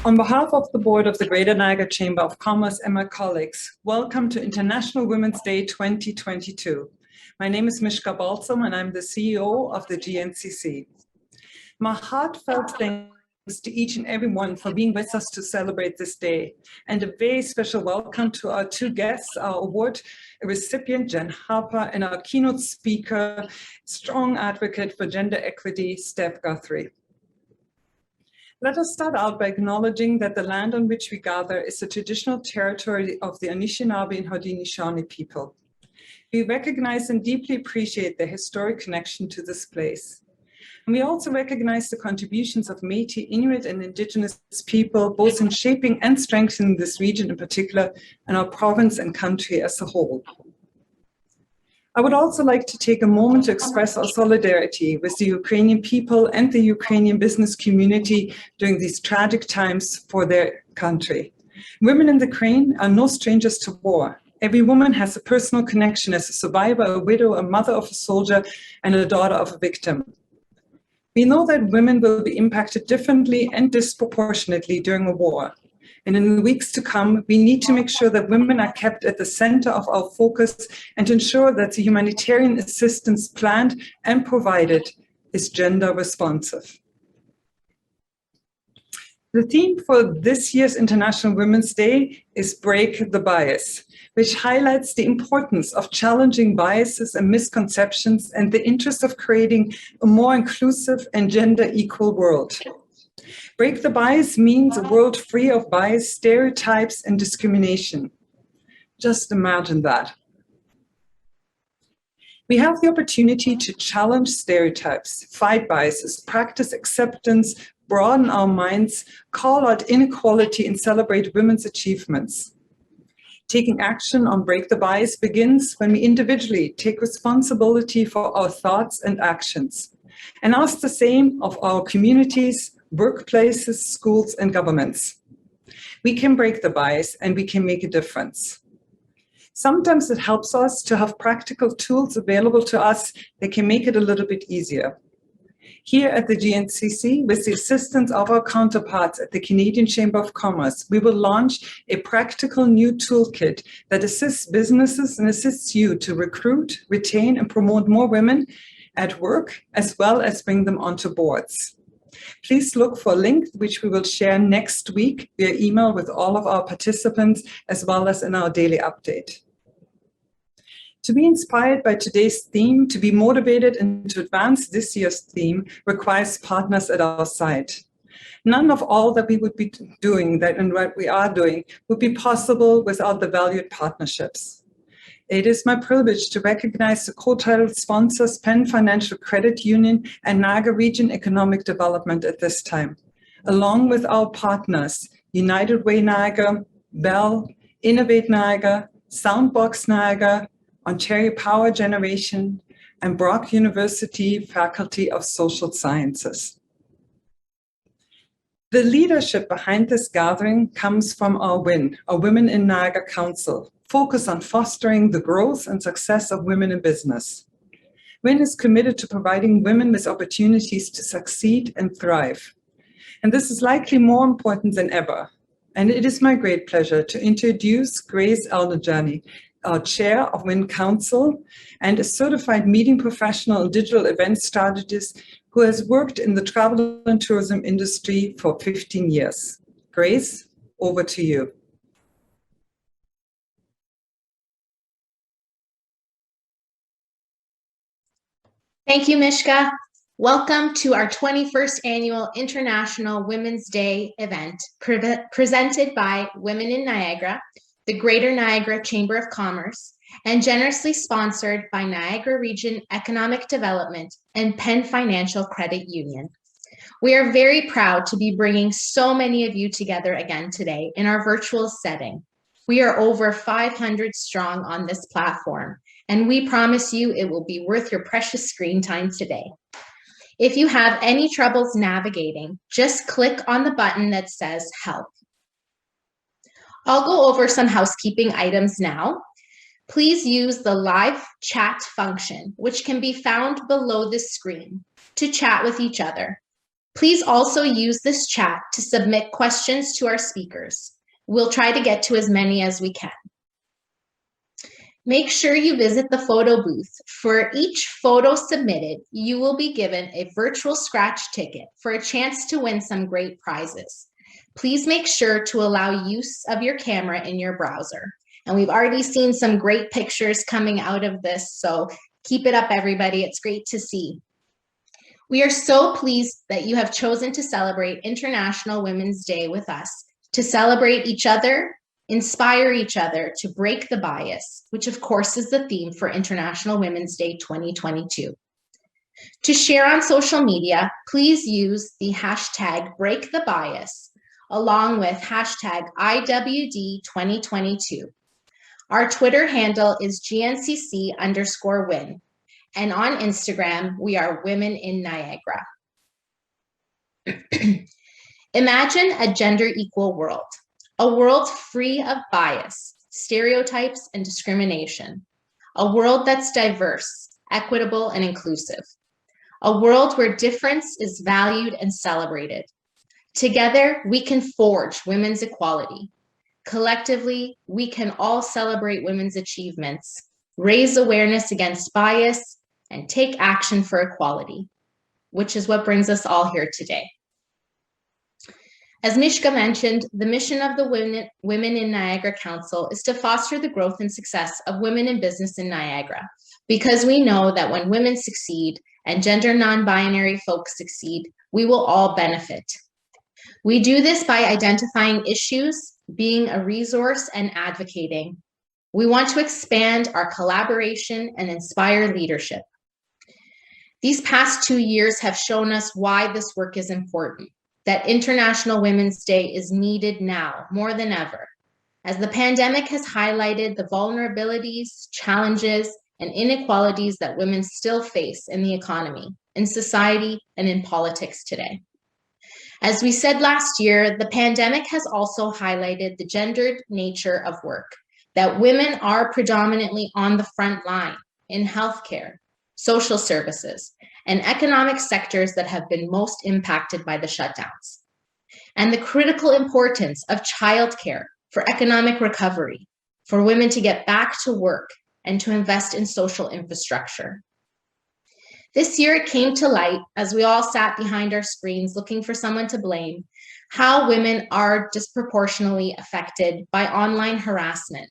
On behalf of the board of the Greater Niagara Chamber of Commerce and my colleagues, welcome to International Women's Day 2022. My name is Mishka Balsam and I'm the CEO of the GNCC. My heartfelt thanks to each and every one for being with us to celebrate this day, and a very special welcome to our two guests, our award recipient, Jenn Harper, and our keynote speaker, strong advocate for gender equity, Steph Guthrie. Let us start out by acknowledging that the land on which we gather is the traditional territory of the Anishinaabe and Haudenosaunee people. We recognize and deeply appreciate their historic connection to this place. And we also recognize the contributions of Métis, Inuit, and Indigenous people, both in shaping and strengthening this region in particular, and our province and country as a whole. I would also like to take a moment to express our solidarity with the Ukrainian people and the Ukrainian business community during these tragic times for their country. Women in the Ukraine are no strangers to war. Every woman has a personal connection as a survivor, a widow, a mother of a soldier, and a daughter of a victim. We know that women will be impacted differently and disproportionately during a war. And in the weeks to come, we need to make sure that women are kept at the center of our focus and ensure that the humanitarian assistance planned and provided is gender responsive. The theme for this year's International Women's Day is Break the Bias, which highlights the importance of challenging biases and misconceptions and the interest of creating a more inclusive and gender equal world. Break the bias means a world free of bias, stereotypes, and discrimination. Just imagine that. We have the opportunity to challenge stereotypes, fight biases, practice acceptance, broaden our minds, call out inequality, and celebrate women's achievements. Taking action on Break the Bias begins when we individually take responsibility for our thoughts and actions, and ask the same of our communities, workplaces, schools, and governments. We can break the bias and we can make a difference. Sometimes it helps us to have practical tools available to us that can make it a little bit easier. Here at the GNCC, with the assistance of our counterparts at the Canadian Chamber of Commerce, we will launch a practical new toolkit that assists businesses and assists you to recruit, retain, and promote more women at work, as well as bring them onto boards. Please look for a link which we will share next week via email with all of our participants, as well as in our daily update. To be inspired by today's theme, to be motivated, and to advance this year's theme requires partners at our side. None of all that we would be doing and what we are doing would be possible without the valued partnerships. It is my privilege to recognize the co-titled sponsors PenFinancial Credit Union and Niagara Region Economic Development at this time, along with our partners, United Way Niagara, Bell, Innovate Niagara, Soundbox Niagara, Ontario Power Generation, and Brock University Faculty of Social Sciences. The leadership behind this gathering comes from our WIN, our Women in Niagara Council, focused on fostering the growth and success of women in business. WIN is committed to providing women with opportunities to succeed and thrive. And this is likely more important than ever. And it is my great pleasure to introduce Grace Alderjani, our chair of WIN Council and a certified meeting professional and digital event strategist who has worked in the travel and tourism industry for 15 years. Grace, over to you. Thank you, Mishka. Welcome to our 21st Annual International Women's Day event presented by Women in Niagara, the Greater Niagara Chamber of Commerce, and generously sponsored by Niagara Region Economic Development and PenFinancial Credit Union. We are very proud to be bringing so many of you together again today in our virtual setting. We are over 500 strong on this platform, and we promise you it will be worth your precious screen time today. If you have any troubles navigating, just click on the button that says Help. I'll go over some housekeeping items now. Please use the live chat function, which can be found below the screen, to chat with each other. Please also use this chat to submit questions to our speakers. We'll try to get to as many as we can. Make sure you visit the photo booth. For each photo submitted, you will be given a virtual scratch ticket for a chance to win some great prizes. Please make sure to allow use of your camera in your browser. And we've already seen some great pictures coming out of this, so keep it up, everybody. It's great to see. We are so pleased that you have chosen to celebrate International Women's Day with us, to celebrate each other, inspire each other to break the bias, which of course is the theme for International Women's Day 2022. To share on social media, please use the hashtag #BreakTheBias along with hashtag IWD2022. Our Twitter handle is GNCC_win, and on Instagram, we are Women in Niagara. Imagine a gender equal world, a world free of bias, stereotypes, and discrimination, a world that's diverse, equitable, and inclusive, a world where difference is valued and celebrated. Together, we can forge women's equality. Collectively, we can all celebrate women's achievements, raise awareness against bias, and take action for equality, which is what brings us all here today. As Mishka mentioned, the mission of the Women in Niagara Council is to foster the growth and success of women in business in Niagara, because we know that when women succeed and gender non-binary folks succeed, we will all benefit. We do this by identifying issues, being a resource, and advocating. We want to expand our collaboration and inspire leadership. These past 2 years have shown us why this work is important, that International Women's Day is needed now more than ever, as the pandemic has highlighted the vulnerabilities, challenges, and inequalities that women still face in the economy, in society, and in politics today. As we said last year, the pandemic has also highlighted the gendered nature of work, that women are predominantly on the front line in healthcare, social services, and economic sectors that have been most impacted by the shutdowns, and the critical importance of childcare for economic recovery, for women to get back to work and to invest in social infrastructure. This year it came to light, as we all sat behind our screens looking for someone to blame, how women are disproportionately affected by online harassment.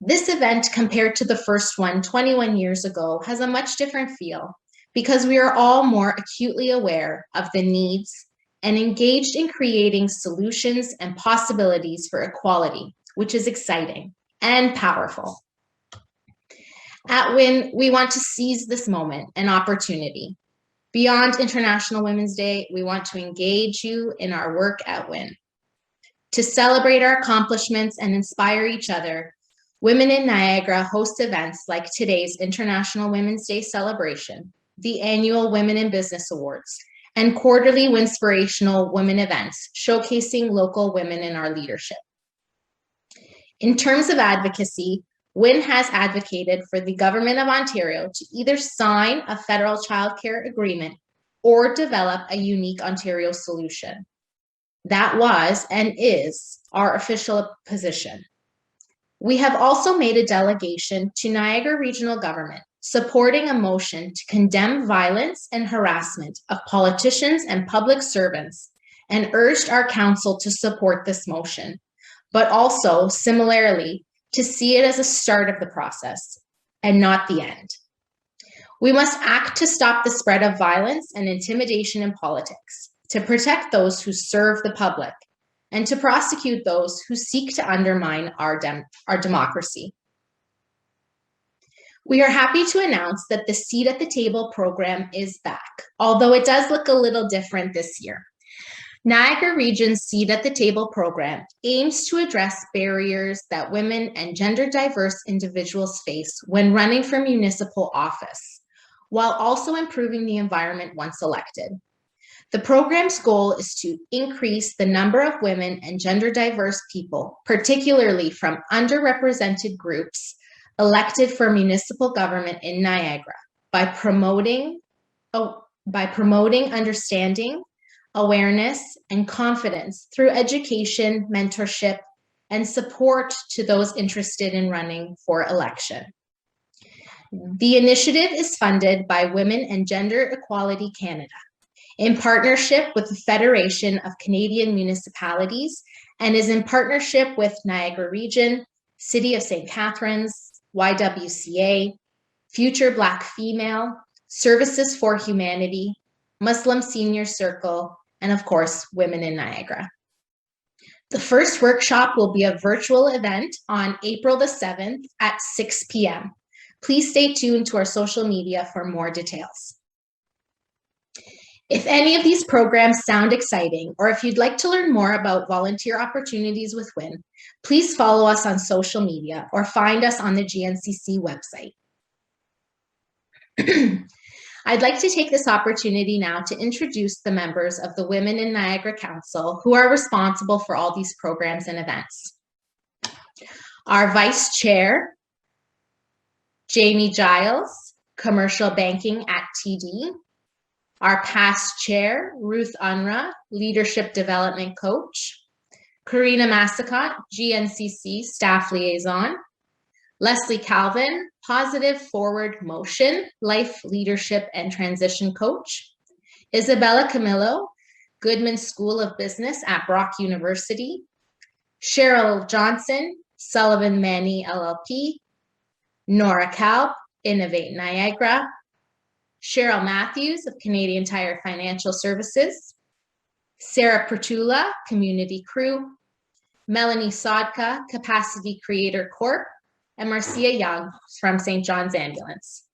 This event, compared to the first one 21 years ago, has a much different feel, because we are all more acutely aware of the needs and engaged in creating solutions and possibilities for equality, which is exciting and powerful. At WIN, we want to seize this moment and opportunity. Beyond International Women's Day, we want to engage you in our work at WIN. To celebrate our accomplishments and inspire each other, Women in Niagara host events like today's International Women's Day celebration, the annual Women in Business Awards, and quarterly Winspirational Women events showcasing local women in our leadership. In terms of advocacy, WIN has advocated for the Government of Ontario to either sign a federal childcare agreement or develop a unique Ontario solution. That was and is our official position. We have also made a delegation to Niagara Regional Government supporting a motion to condemn violence and harassment of politicians and public servants, and urged our council to support this motion, but also similarly to see it as a start of the process and not the end. We must act to stop the spread of violence and intimidation in politics, to protect those who serve the public, and to prosecute those who seek to undermine our democracy. We are happy to announce that the Seat at the Table program is back, although it does look a little different this year. Niagara Region's Seat at the Table program aims to address barriers that women and gender diverse individuals face when running for municipal office, while also improving the environment once elected. The program's goal is to increase the number of women and gender diverse people, particularly from underrepresented groups, elected for municipal government in Niagara by promoting by promoting understanding, awareness, and confidence through education, mentorship, and support to those interested in running for election. The initiative is funded by Women and Gender Equality Canada in partnership with the Federation of Canadian Municipalities and is in partnership with Niagara Region, City of St. Catharines, YWCA, Future Black Female, Services for Humanity, Muslim Senior Circle, and of course, Women in Niagara. The first workshop will be a virtual event on April the 7th at 6 p.m. Please stay tuned to our social media for more details. If any of these programs sound exciting, or if you'd like to learn more about volunteer opportunities with WIN, please follow us on social media or find us on the GNCC website. I'd like to take this opportunity now to introduce the members of the Women in Niagara Council who are responsible for all these programs and events. Our Vice Chair, Jamie Giles, Commercial Banking at TD. Our Past Chair, Ruth Unruh, Leadership Development Coach. Karina Massicott, GNCC Staff Liaison. Leslie Calvin, Positive Forward Motion, Life Leadership and Transition Coach. Isabella Camillo, Goodman School of Business at Brock University. Cheryl Johnson, Sullivan Manny LLP. Nora Kalb, Innovate Niagara. Cheryl Matthews of Canadian Tire Financial Services. Sarah Pertula, Community Crew. Melanie Sodka, Capacity Creator Corp. And Marcia Young from St. John's Ambulance.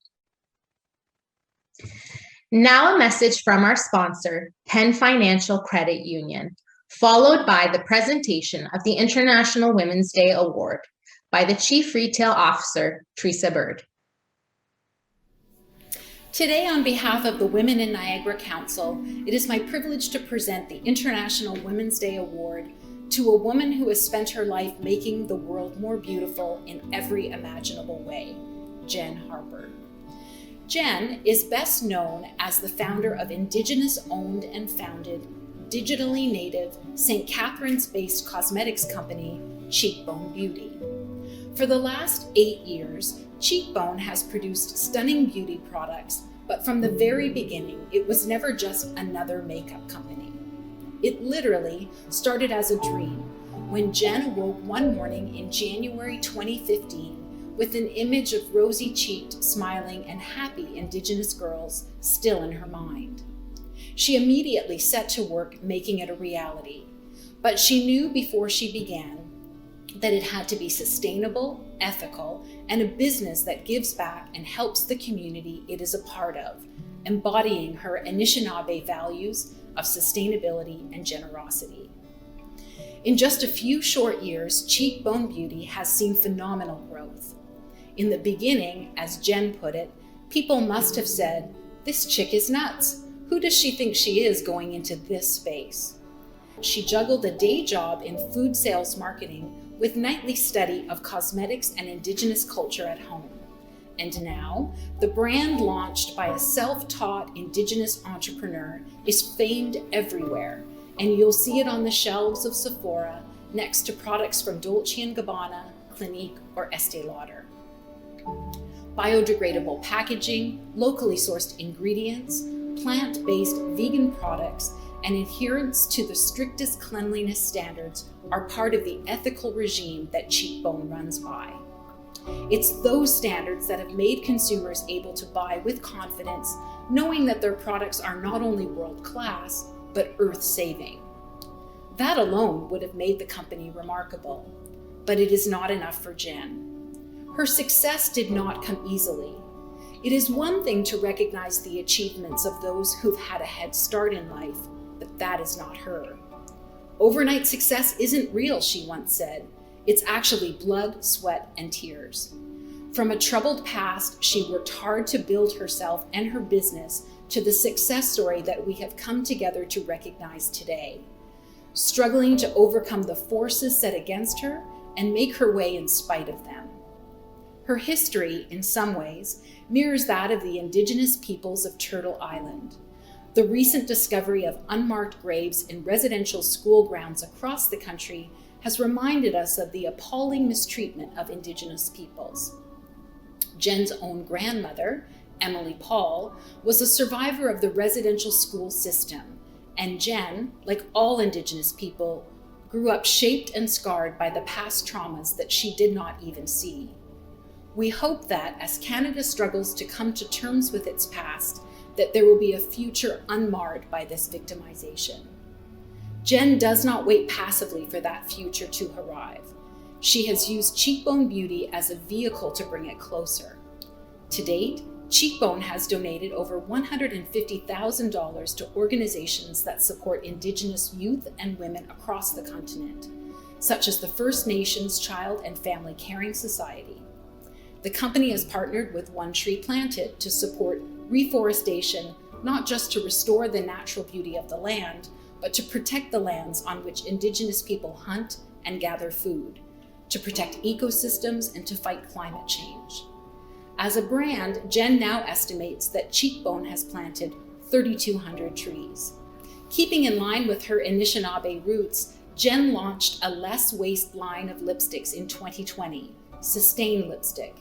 Now a message from our sponsor, PenFinancial Credit Union, followed by the presentation of the International Women's Day Award by the Chief Retail Officer, Teresa Bird. Today, on behalf of the Women in Niagara Council, it is my privilege to present the International Women's Day Award to a woman who has spent her life making the world more beautiful in every imaginable way, Jenn Harper. Jen is best known as the founder of Indigenous-owned and founded, digitally native, St. Catharines-based cosmetics company, Cheekbone Beauty. For the last 8 years, Cheekbone has produced stunning beauty products, but from the very beginning, it was never just another makeup company. It literally started as a dream when Jen woke one morning in January 2015 with an image of rosy-cheeked, smiling, and happy Indigenous girls still in her mind. She immediately set to work making it a reality, but she knew before she began that it had to be sustainable, ethical, and a business that gives back and helps the community it is a part of, embodying her Anishinaabe values of sustainability and generosity. In just a few short years, Cheekbone Beauty has seen phenomenal growth. In the beginning, as Jen put it, people must have said, "This chick is nuts. Who does she think she is going into this space?" She juggled a day job in food sales marketing with nightly study of cosmetics and Indigenous culture at home. And now, the brand launched by a self-taught Indigenous entrepreneur is famed everywhere, and you'll see it on the shelves of Sephora next to products from Dolce & Gabbana, Clinique, or Estee Lauder. Biodegradable packaging, locally sourced ingredients, plant-based vegan products, and adherence to the strictest cleanliness standards are part of the ethical regime that Cheekbone runs by. It's those standards that have made consumers able to buy with confidence, knowing that their products are not only world-class, but earth-saving. That alone would have made the company remarkable, but it is not enough for Jen. Her success did not come easily. It is one thing to recognize the achievements of those who've had a head start in life, but that is not her. Overnight success isn't real, she once said. It's actually blood, sweat, and tears. From a troubled past, she worked hard to build herself and her business to the success story that we have come together to recognize today, struggling to overcome the forces set against her and make her way in spite of them. Her history, in some ways, mirrors that of the Indigenous peoples of Turtle Island, The recent discovery of unmarked graves in residential school grounds across the country has reminded us of the appalling mistreatment of Indigenous peoples. Jen's own grandmother, Emily Paul, was a survivor of the residential school system, and Jen, like all Indigenous people, grew up shaped and scarred by the past traumas that she did not even see. We hope that as Canada struggles to come to terms with its past, that there will be a future unmarred by this victimization. Jen does not wait passively for that future to arrive. She has used Cheekbone Beauty as a vehicle to bring it closer. To date, Cheekbone has donated over $150,000 to organizations that support Indigenous youth and women across the continent, such as the First Nations Child and Family Caring Society. The company has partnered with One Tree Planted to support reforestation, not just to restore the natural beauty of the land, but to protect the lands on which Indigenous people hunt and gather food, to protect ecosystems and to fight climate change. As a brand, Jen now estimates that Cheekbone has planted 3,200 trees. Keeping in line with her Anishinaabe roots, Jen launched a less waste line of lipsticks in 2020, Sustain Lipstick.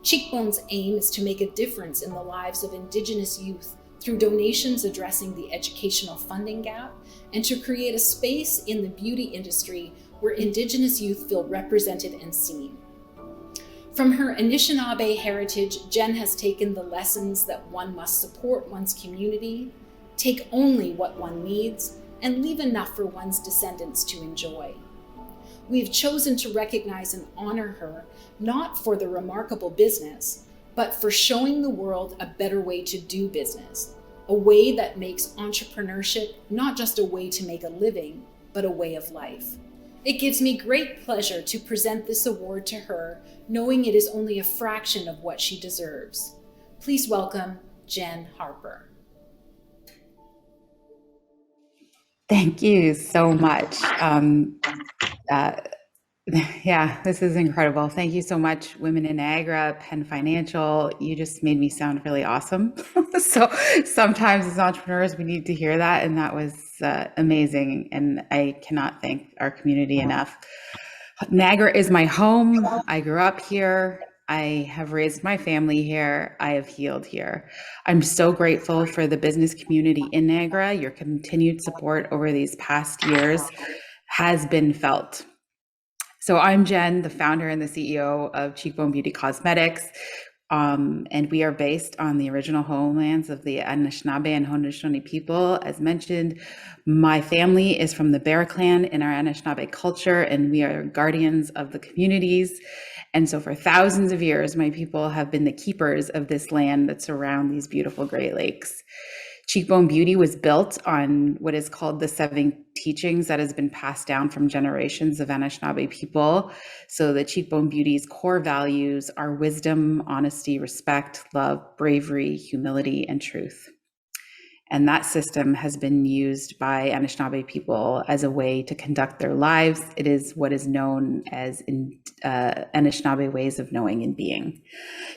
Cheekbone's aim is to make a difference in the lives of Indigenous youth through donations addressing the educational funding gap and to create a space in the beauty industry where Indigenous youth feel represented and seen. From her Anishinaabe heritage, Jen has taken the lessons that one must support one's community, take only what one needs, and leave enough for one's descendants to enjoy. We've chosen to recognize and honor her, not for the remarkable business, but for showing the world a better way to do business, a way that makes entrepreneurship not just a way to make a living, but a way of life. It gives me great pleasure to present this award to her, knowing it is only a fraction of what she deserves. Please welcome Jen Harper. Thank you so much. Yeah, this is incredible. Thank you so much, Women in Niagara, PenFinancial. You just made me sound really awesome. So sometimes as entrepreneurs, we need to hear that. And that was amazing. And I cannot thank our community enough. Niagara is my home. I grew up here. I have raised my family here. I have healed here. I'm so grateful for the business community in Niagara. Your continued support over these past years has been felt. So I'm Jen, the founder and the CEO of Cheekbone Beauty Cosmetics, and we are based on the original homelands of the Anishinaabe and Haudenosaunee people. As mentioned, my family is from the Bear Clan in our Anishinaabe culture, and we are guardians of the communities. And so for thousands of years, my people have been the keepers of this land that surround these beautiful Great Lakes. Cheekbone Beauty was built on what is called the 7 teachings that has been passed down from generations of Anishinaabe people. So the Cheekbone Beauty's core values are wisdom, honesty, respect, love, bravery, humility, and truth. And that system has been used by Anishinaabe people as a way to conduct their lives. It is what is known as Anishinaabe ways of knowing and being.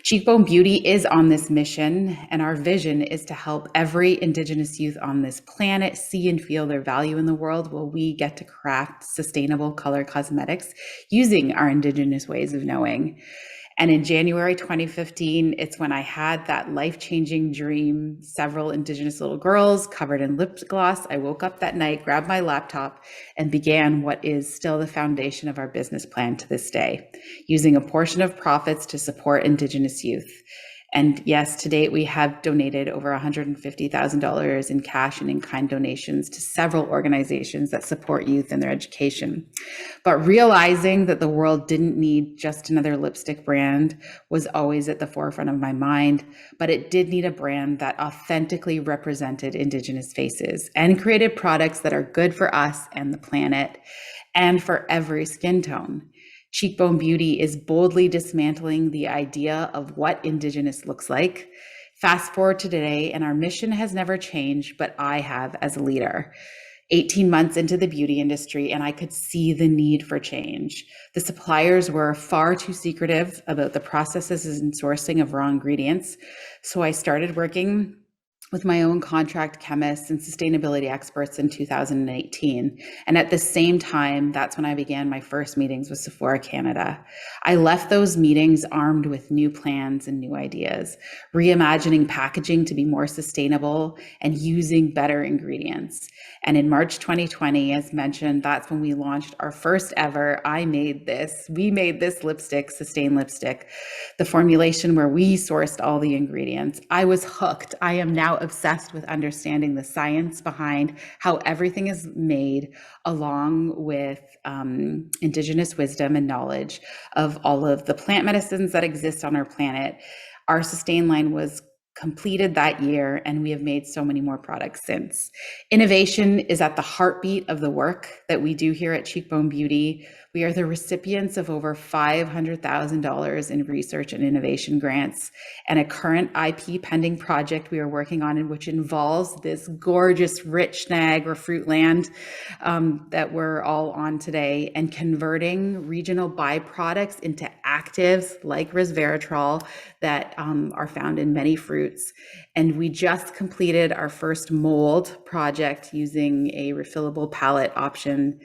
Cheekbone Beauty is on this mission, and our vision is to help every Indigenous youth on this planet see and feel their value in the world while we get to craft sustainable color cosmetics using our Indigenous ways of knowing. And in January 2015, it's when I had that life-changing dream. Several Indigenous little girls covered in lip gloss. I woke up that night, grabbed my laptop, and began what is still the foundation of our business plan to this day, using a portion of profits to support Indigenous youth. And yes, to date, we have donated over $150,000 in cash and in-kind donations to several organizations that support youth in their education. But realizing that the world didn't need just another lipstick brand was always at the forefront of my mind, but it did need a brand that authentically represented Indigenous faces and created products that are good for us and the planet and for every skin tone. Cheekbone Beauty is boldly dismantling the idea of what Indigenous looks like. Fast forward to today, and our mission has never changed, but I have as a leader. 18 months into the beauty industry, and I could see the need for change. The suppliers were far too secretive about the processes and sourcing of raw ingredients. So I started working with my own contract chemists and sustainability experts in 2018. And at the same time, that's when I began my first meetings with Sephora Canada. I left those meetings armed with new plans and new ideas, reimagining packaging to be more sustainable and using better ingredients. And in March 2020, as mentioned, that's when we launched our first ever we made this lipstick, Sustain Lipstick, the formulation where we sourced all the ingredients. I was hooked. I am now obsessed with understanding the science behind how everything is made, along with indigenous wisdom and knowledge of all of the plant medicines that exist on our planet. Our Sustain line was completed that year, and we have made so many more products since. Innovation is at the heartbeat of the work that we do here at Cheekbone Beauty. We are the recipients of over $500,000 in research and innovation grants, and a current IP pending project we are working on, in which involves this gorgeous, rich Niagara fruit land that we're all on today, and converting regional byproducts into actives like resveratrol that are found in many fruits. And we just completed our first mold project using a refillable palette option.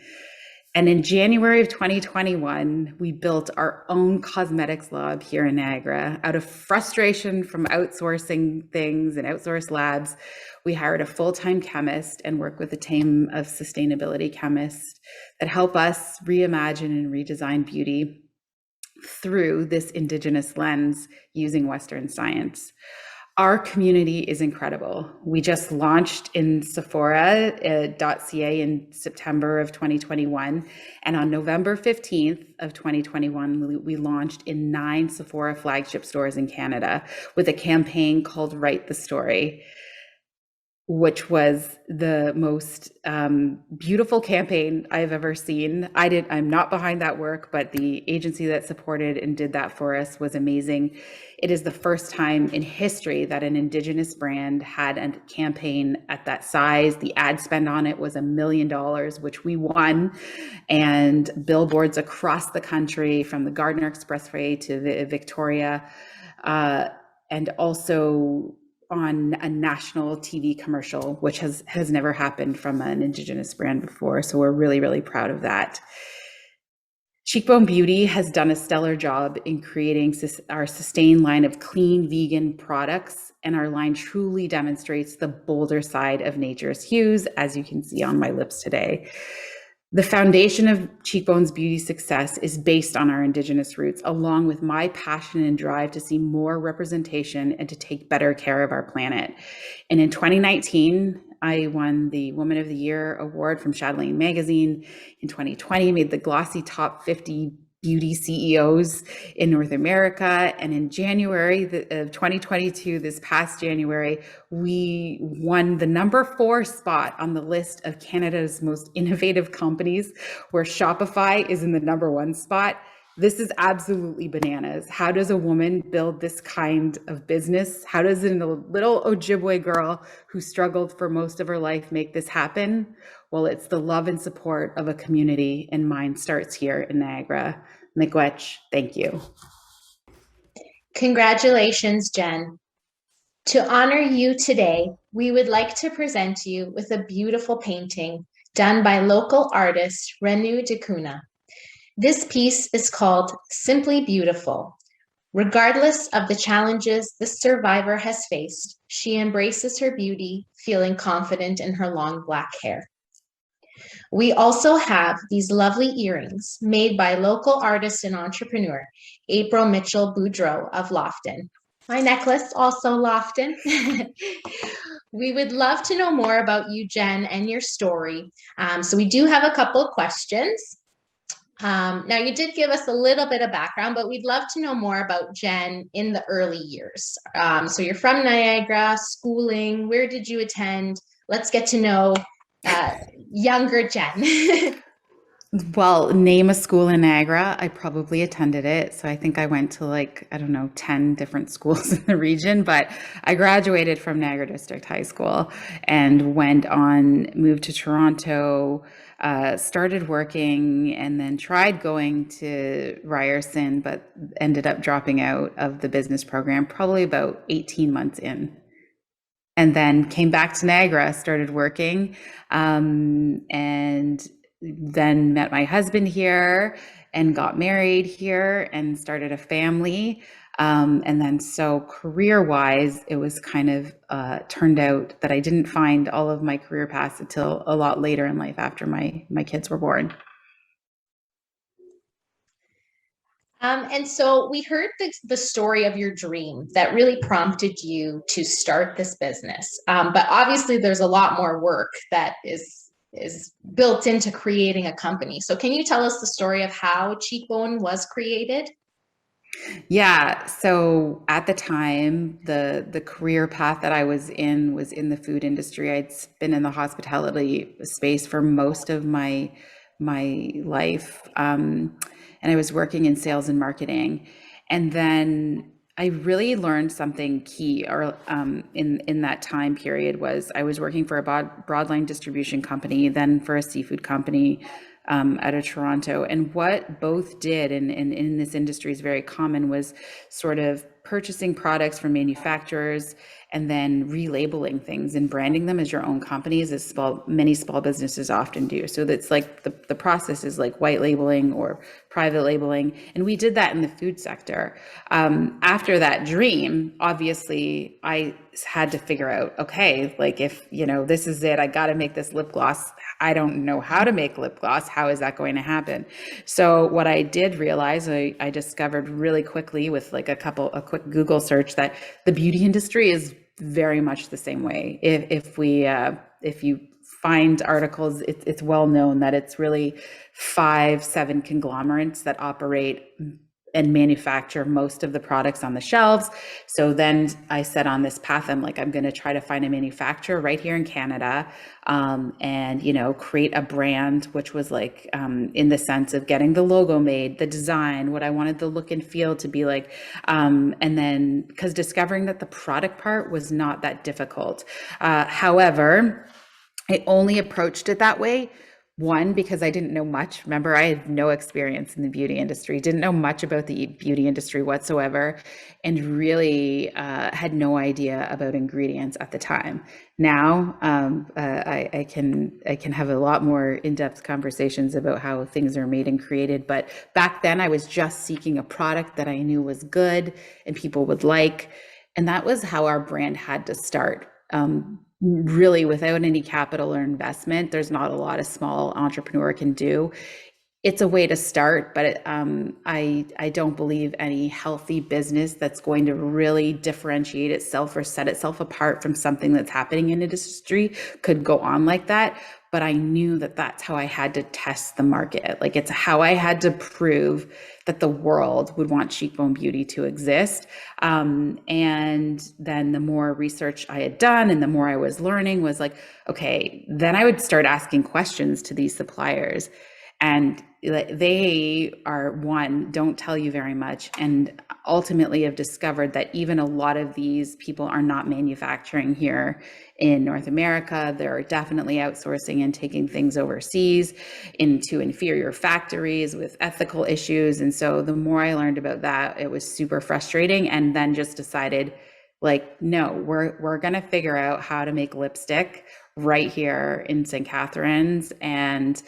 And in January of 2021, we built our own cosmetics lab here in Niagara. Out of frustration from outsourcing things and outsourced labs, we hired a full-time chemist and work with a team of sustainability chemists that help us reimagine and redesign beauty through this Indigenous lens using Western science. Our community is incredible. We just launched in Sephora.ca in September of 2021. And on November 15th of 2021, we launched in 9 Sephora flagship stores in Canada with a campaign called Write the Story, which was the most beautiful campaign I've ever seen. I'm not behind that work, but the agency that supported and did that for us was amazing. It is the first time in history that an Indigenous brand had a campaign at that size. The ad spend on it was $1 million, which we won, and billboards across the country, from the Gardiner Expressway to Victoria, and also on a national TV commercial, which has never happened from an Indigenous brand before. So we're really, really proud of that. Cheekbone Beauty has done a stellar job in creating our Sustain line of clean vegan products, and our line truly demonstrates the bolder side of nature's hues, as you can see on my lips today. The foundation of Cheekbone's beauty success is based on our Indigenous roots, along with my passion and drive to see more representation and to take better care of our planet. And in 2019, I won the Woman of the Year award from Chatelaine Magazine. In 2020, made the Glossy Top 50 Beauty CEOs in North America. And in January of 2022, this past January, we won the number 4 spot on the list of Canada's most innovative companies, where Shopify is in the number 1 spot. This is absolutely bananas. How does a woman build this kind of business? How does a little Ojibwe girl who struggled for most of her life make this happen? Well, it's the love and support of a community, and mine starts here in Niagara. Miigwech, thank you. Congratulations, Jen. To honor you today, we would like to present you with a beautiful painting done by local artist Renu Decuna. This piece is called Simply Beautiful. Regardless of the challenges the survivor has faced, she embraces her beauty, feeling confident in her long black hair. We also have these lovely earrings made by local artist and entrepreneur, April Mitchell Boudreau of Lofton. My necklace, also Lofton. We would love to know more about you, Jen, and your story. So we do have a couple of questions. Now, you did give us a little bit of background, but we'd love to know more about Jen in the early years. So you're from Niagara, schooling, where did you attend? Let's get to know younger Jen. Well, name a school in Niagara. I probably attended it. So I think I went to 10 different schools in the region, but I graduated from Niagara District High School and moved to Toronto, started working, and then tried going to Ryerson, but ended up dropping out of the business program probably about 18 months in. and then came back to Niagara, started working, and then met my husband here and got married here and started a family. And then so career-wise, it was kind of turned out that I didn't find all of my career paths until a lot later in life after my kids were born. And so we heard the story of your dream that really prompted you to start this business. But obviously there's a lot more work that is built into creating a company. So can you tell us the story of how Cheekbone was created? Yeah. So at the time, the career path that I was in the food industry. I'd been in the hospitality space for most of my life, and I was working in sales and marketing. And then I really learned something key, or in that time period, was I was working for a broadline distribution company, then for a seafood company out of Toronto. And what both did, and in this industry is very common, was sort of purchasing products from manufacturers and then relabeling things and branding them as your own companies, as many small businesses often do. So that's like the process is like white labeling or private labeling. And we did that in the food sector. After that dream, obviously I had to figure out, okay, like if, this is it, I got to make this lip gloss. I don't know how to make lip gloss. How is that going to happen? So what I did realize, I discovered really quickly with like a quick Google search, that the beauty industry is very much the same way. If you find articles, it's well known that it's really 5-7 conglomerates that operate and manufacture most of the products on the shelves. So then I set on this path. I'm like, I'm going to try to find a manufacturer right here in Canada, and create a brand, which was like in the sense of getting the logo made, the design, what I wanted the look and feel to be like, and then because discovering that the product part was not that difficult. However, I only approached it that way. One, because I didn't know much. Remember, I had no experience in the beauty industry, didn't know much about the beauty industry whatsoever, and really had no idea about ingredients at the time. Now, I can have a lot more in-depth conversations about how things are made and created. But back then, I was just seeking a product that I knew was good and people would like. And that was how our brand had to start. Really, without any capital or investment, there's not a lot a small entrepreneur can do. It's a way to start, but I don't believe any healthy business that's going to really differentiate itself or set itself apart from something that's happening in the industry could go on like that. But I knew that that's how I had to test the market. Like, it's how I had to prove that the world would want Cheekbone Beauty to exist. And then the more research I had done and the more I was learning was like, okay, then I would start asking questions to these suppliers. And they don't tell you very much, and ultimately have discovered that even a lot of these people are not manufacturing here in North America. They're definitely outsourcing and taking things overseas into inferior factories with ethical issues. And so the more I learned about that, it was super frustrating, and then just decided, like, no, we're going to figure out how to make lipstick right here in St. Catharines, and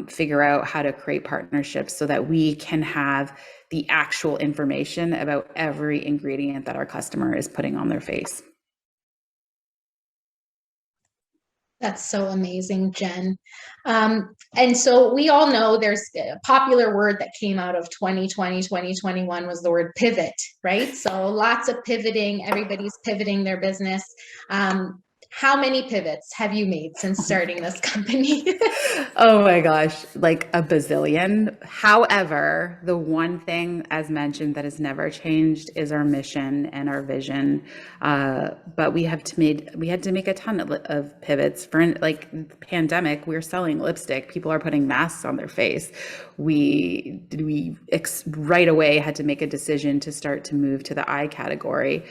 figure out how to create partnerships so that we can have the actual information about every ingredient that our customer is putting on their face. That's so amazing, Jen. And so we all know there's a popular word that came out of 2020, 2021 was the word pivot, right? So lots of pivoting, everybody's pivoting their business. How many pivots have you made since starting this company? Oh my gosh, like a bazillion. However, the one thing, as mentioned, that has never changed is our mission and our vision. But we had to make a ton of pivots. For like the pandemic, we were selling lipstick. People are putting masks on their face. We right away had to make a decision to start to move to the eye category,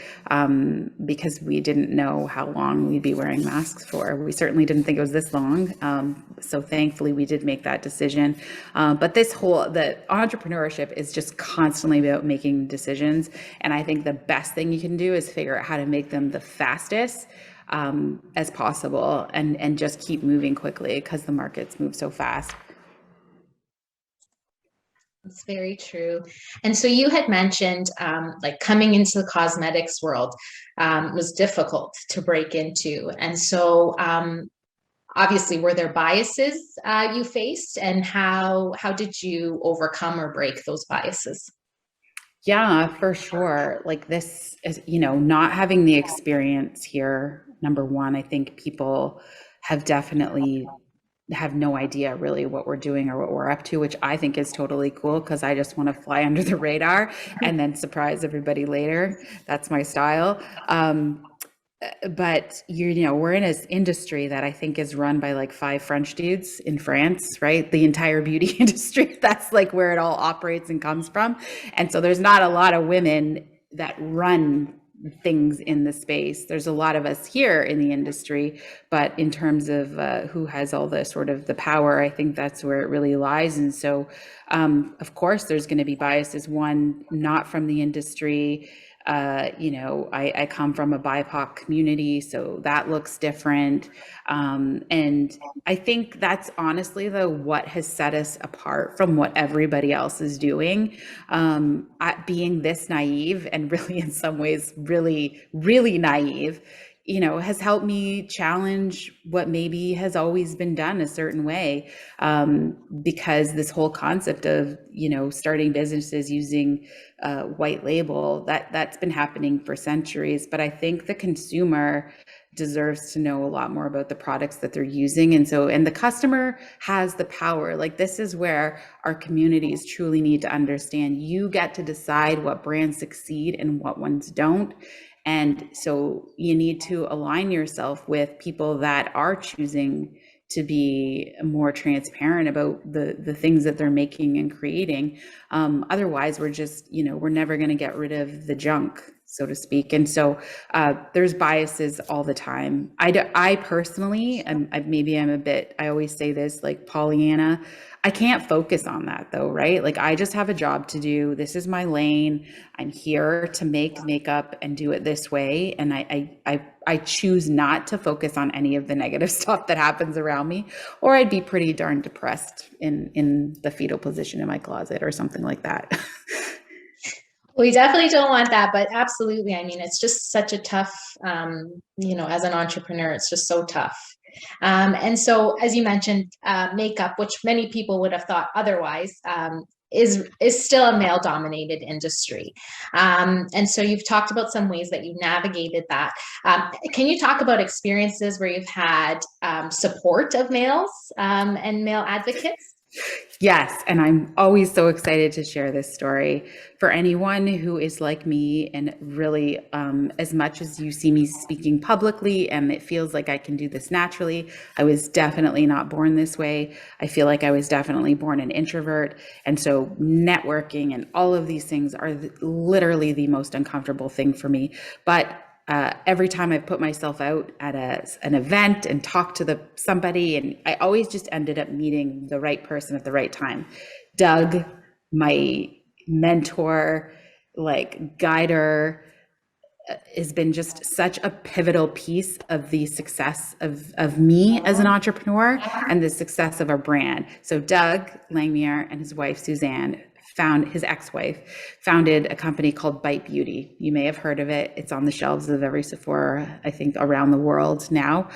because we didn't know how long we'd be be wearing masks for. We certainly didn't think it was this long. So thankfully we did make that decision. But the entrepreneurship is just constantly about making decisions. And I think the best thing you can do is figure out how to make them the fastest as possible, and just keep moving quickly, because the markets move so fast. That's very true. And so you had mentioned like coming into the cosmetics world was difficult to break into. And so obviously, were there biases you faced, and how did you overcome or break those biases? Yeah, for sure. Like, this is, not having the experience here. Number one, I think people definitely have no idea really what we're doing or what we're up to, which I think is totally cool, because I just want to fly under the radar and then surprise everybody later. That's my style. But we're in an industry that I think is run by like 5 French dudes in France, right? The entire beauty industry, that's like where it all operates and comes from. And so there's not a lot of women that run things in the space. There's a lot of us here in the industry, but in terms of who has all the sort of the power, I think that's where it really lies. And so, of course, there's going to be biases. One, not from the industry. I come from a BIPOC community, so that looks different. And I think that's honestly, though, what has set us apart from what everybody else is doing. Being this naive, and really in some ways, really, really naive, has helped me challenge what maybe has always been done a certain way. Because this whole concept of, starting businesses using white label, that's been happening for centuries. But I think the consumer deserves to know a lot more about the products that they're using. And the customer has the power. Like, this is where our communities truly need to understand. You get to decide what brands succeed and what ones don't. And so you need to align yourself with people that are choosing to be more transparent about the things that they're making and creating. Otherwise, we're just, we're never going to get rid of the junk, so to speak. And so there's biases all the time. I personally, I always say this, like Pollyanna, I can't focus on that though, right? Like, I just have a job to do. This is my lane. I'm here to make makeup and do it this way. And I choose not to focus on any of the negative stuff that happens around me, or I'd be pretty darn depressed in the fetal position in my closet or something like that. We definitely don't want that, but absolutely. I mean, it's just such a tough, as an entrepreneur, it's just so tough. And so, as you mentioned, makeup, which many people would have thought otherwise, is still a male-dominated industry. And so you've talked about some ways that you navigated that. Can you talk about experiences where you've had support of males and male advocates? Yes, and I'm always so excited to share this story. For anyone who is like me, and really, as much as you see me speaking publicly and it feels like I can do this naturally, I was definitely not born this way. I feel like I was definitely born an introvert. And so networking and all of these things are literally the most uncomfortable thing for me. But every time I put myself out at an event and talked to somebody, and I always just ended up meeting the right person at the right time. Doug, my mentor, like guider, has been just such a pivotal piece of the success of me as an entrepreneur and the success of our brand. So Doug Langmuir and his wife, Suzanne, his ex-wife, founded a company called Bite Beauty. You may have heard of it. It's on the shelves of every Sephora, I think, around the world now.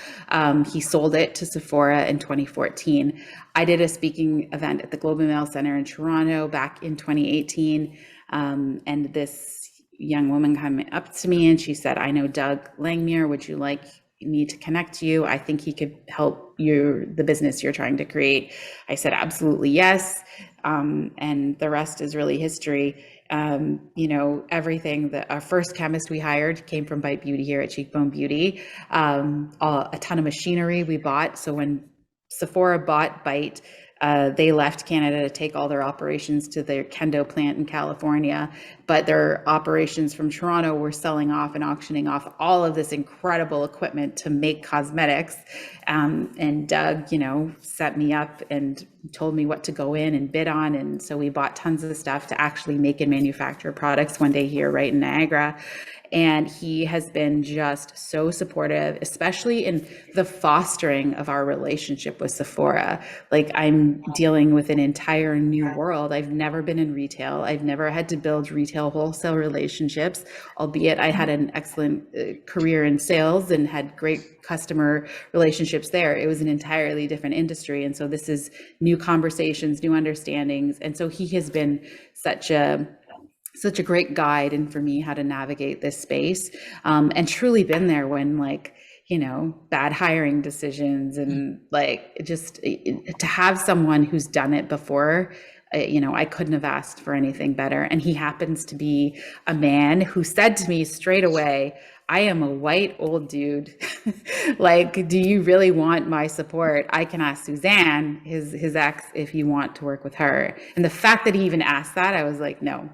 He sold it to Sephora in 2014. I did a speaking event at the Globe and Mail Center in Toronto back in 2018. And this young woman came up to me and she said, "I know Doug Langmuir. Would you like me to connect you? I think he could help the business you're trying to create." I said, "Absolutely, yes." And the rest is really history. Everything that our first chemist we hired came from Bite Beauty here at Cheekbone Beauty. A ton of machinery we bought. So when Sephora bought Bite, they left Canada to take all their operations to their Canoe plant in California. but their operations from Toronto were selling off and auctioning off all of this incredible equipment to make cosmetics. And Doug, set me up and told me what to go in and bid on. And so we bought tons of stuff to actually make and manufacture products one day here right in Niagara. And he has been just so supportive, especially in the fostering of our relationship with Sephora. Like, I'm dealing with an entire new world. I've never been in retail. I've never had to build retail wholesale relationships, albeit I had an excellent career in sales and had great customer relationships there. It was an entirely different industry. And so this is new conversations, new understandings. And so he has been such a great guide and for me how to navigate this space, and truly been there when bad hiring decisions and just to have someone who's done it before. I couldn't have asked for anything better. And he happens to be a man who said to me straight away, I am a white old dude. Do you really want my support? I can ask Suzanne, his ex, if you want to work with her. And the fact that he even asked that, I was like, no,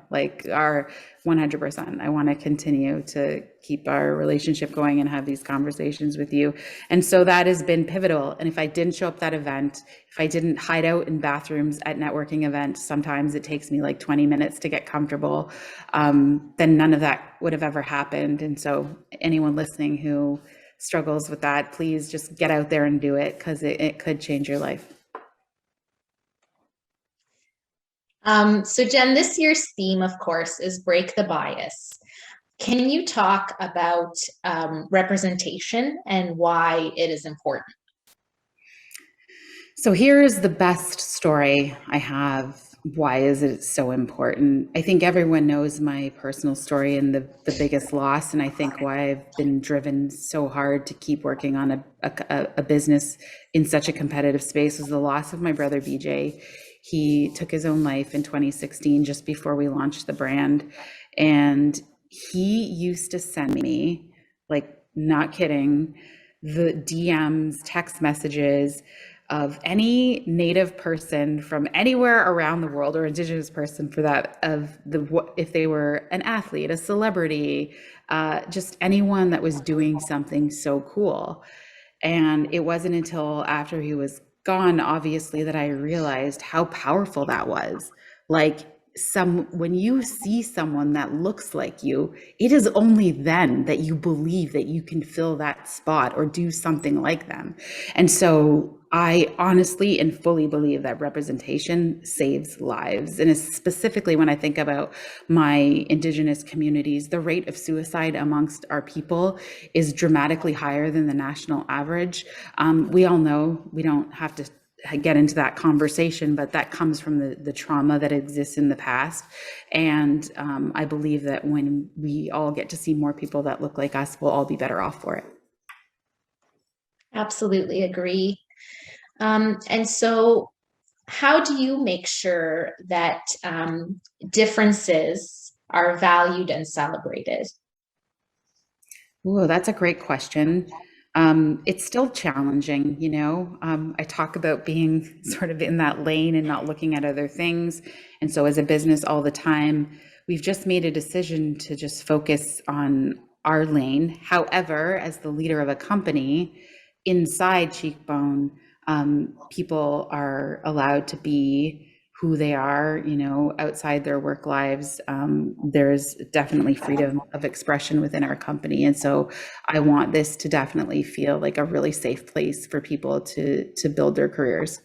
our 100%. I want to continue to keep our relationship going and have these conversations with you. And so that has been pivotal. And if I didn't show up at that event, if I didn't hide out in bathrooms at networking events, sometimes it takes me 20 minutes to get comfortable, then none of that would have ever happened. And so anyone listening who struggles with that, please just get out there and do it, because it could change your life. So Jen, this year's theme, of course, is Break the Bias. Can you talk about representation and why it is important? So here's the best story I have. Why is it so important? I think everyone knows my personal story and the biggest loss. And I think why I've been driven so hard to keep working on a business in such a competitive space was the loss of my brother, BJ. He took his own life in 2016, just before we launched the brand. And he used to send me, not kidding, the DMs, text messages of any Native person from anywhere around the world, or Indigenous person for that, if they were an athlete, a celebrity, just anyone that was doing something so cool. And it wasn't until after he was gone, obviously, that I realized how powerful that was. When you see someone that looks like you, it is only then that you believe that you can fill that spot or do something like them. And so I honestly and fully believe that representation saves lives. And specifically when I think about my Indigenous communities, the rate of suicide amongst our people is dramatically higher than the national average. We all know, we don't have to get into that conversation, but that comes from the trauma that exists in the past. And I believe that when we all get to see more people that look like us, we'll all be better off for it. Absolutely agree. And so how do you make sure that differences are valued and celebrated? Oh, that's a great question. It's still challenging, I talk about being sort of in that lane and not looking at other things. And so as a business all the time, we've just made a decision to just focus on our lane. However, as the leader of a company inside Cheekbone, people are allowed to be who they are, outside their work lives. There's definitely freedom of expression within our company. And so I want this to definitely feel like a really safe place for people to build their careers.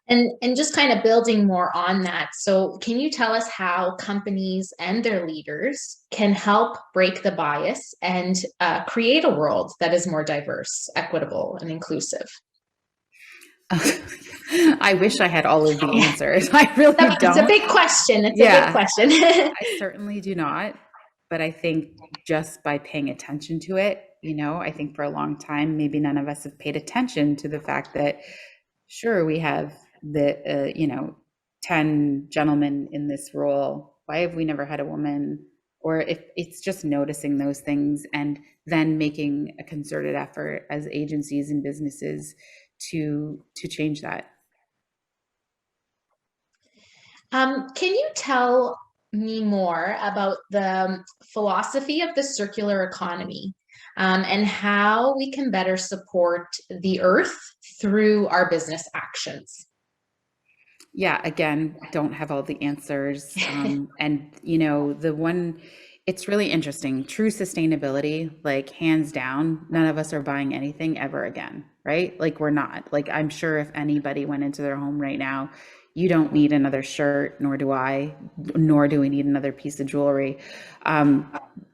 And just kind of building more on that. So can you tell us how companies and their leaders can help break the bias and create a world that is more diverse, equitable, and inclusive? I wish I had all of the answers. I really don't. It's a big question. It's a big question. I certainly do not. But I think just by paying attention to it, I think for a long time, maybe none of us have paid attention to the fact that, sure, we have the, 10 gentlemen in this role. Why have we never had a woman? Or if it's just noticing those things and then making a concerted effort as agencies and businesses to change that. Can you tell me more about the philosophy of the circular economy, and how we can better support the earth through our business actions. Yeah, again, don't have all the answers. And it's really interesting. True sustainability, like hands down, none of us are buying anything ever again, right? Like we're not. Like I'm sure if anybody went into their home right now, you don't need another shirt, nor do I, nor do we need another piece of jewelry.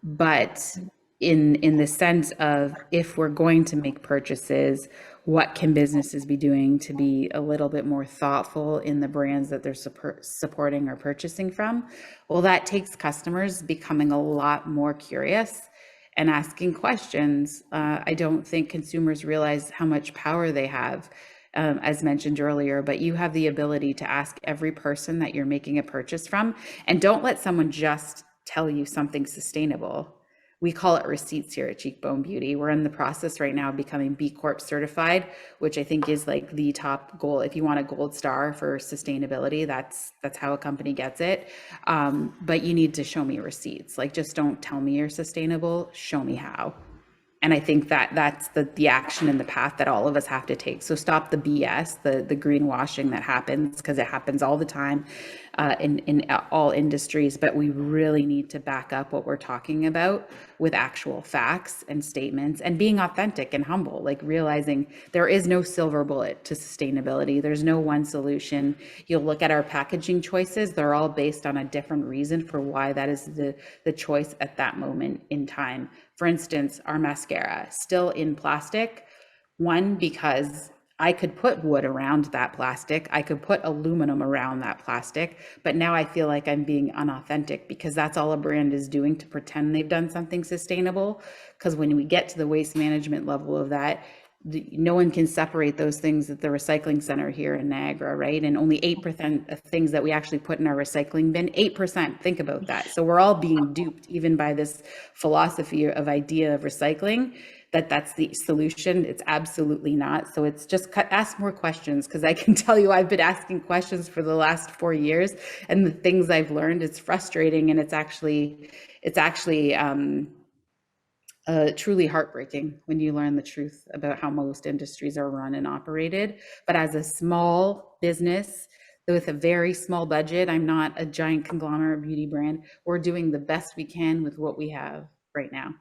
But in the sense of if we're going to make purchases, what can businesses be doing to be a little bit more thoughtful in the brands that they're supporting or purchasing from? Well, that takes customers becoming a lot more curious and asking questions. I don't think consumers realize how much power they have, as mentioned earlier, but you have the ability to ask every person that you're making a purchase from, and don't let someone just tell you something sustainable. We call it receipts here at Cheekbone Beauty. We're in the process right now of becoming B Corp certified, which I think is like the top goal. If you want a gold star for sustainability, that's how a company gets it. But you need to show me receipts. Like, just don't tell me you're sustainable, show me how. And I think that's the action and the path that all of us have to take. So stop the BS, the greenwashing that happens, because it happens all the time in all industries. But we really need to back up what we're talking about with actual facts and statements, and being authentic and humble, like realizing there is no silver bullet to sustainability. There's no one solution. You'll look at our packaging choices, they're all based on a different reason for why that is the choice at that moment in time. For instance, our mascara, still in plastic. One, because I could put wood around that plastic, I could put aluminum around that plastic, but now I feel like I'm being unauthentic because that's all a brand is doing to pretend they've done something sustainable. Because when we get to the waste management level of that, no one can separate those things at the recycling center here in Niagara, right? And only 8% of things that we actually put in our recycling bin, 8%, think about that. So we're all being duped even by this philosophy of idea of recycling, that's the solution. It's absolutely not. So it's just ask more questions, because I can tell you I've been asking questions for the last 4 years, and the things I've learned, it's frustrating, and it's actually truly heartbreaking when you learn the truth about how most industries are run and operated. But as a small business with a very small budget, I'm not a giant conglomerate beauty brand, we're doing the best we can with what we have right now.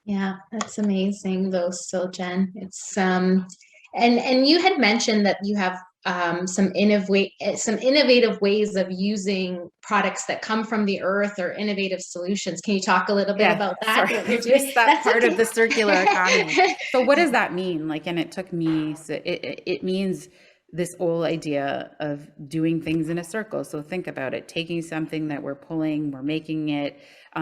Yeah, that's amazing though, still, Jen. It's and you had mentioned that you have some innovative ways of using products that come from the earth, or innovative solutions. Can you talk a little bit about that? Sorry, what you're doing? that that's part okay. Of the circular economy. So what does that mean? Like, and it took me, so it means this whole idea of doing things in a circle. So think about it, taking something that we're making it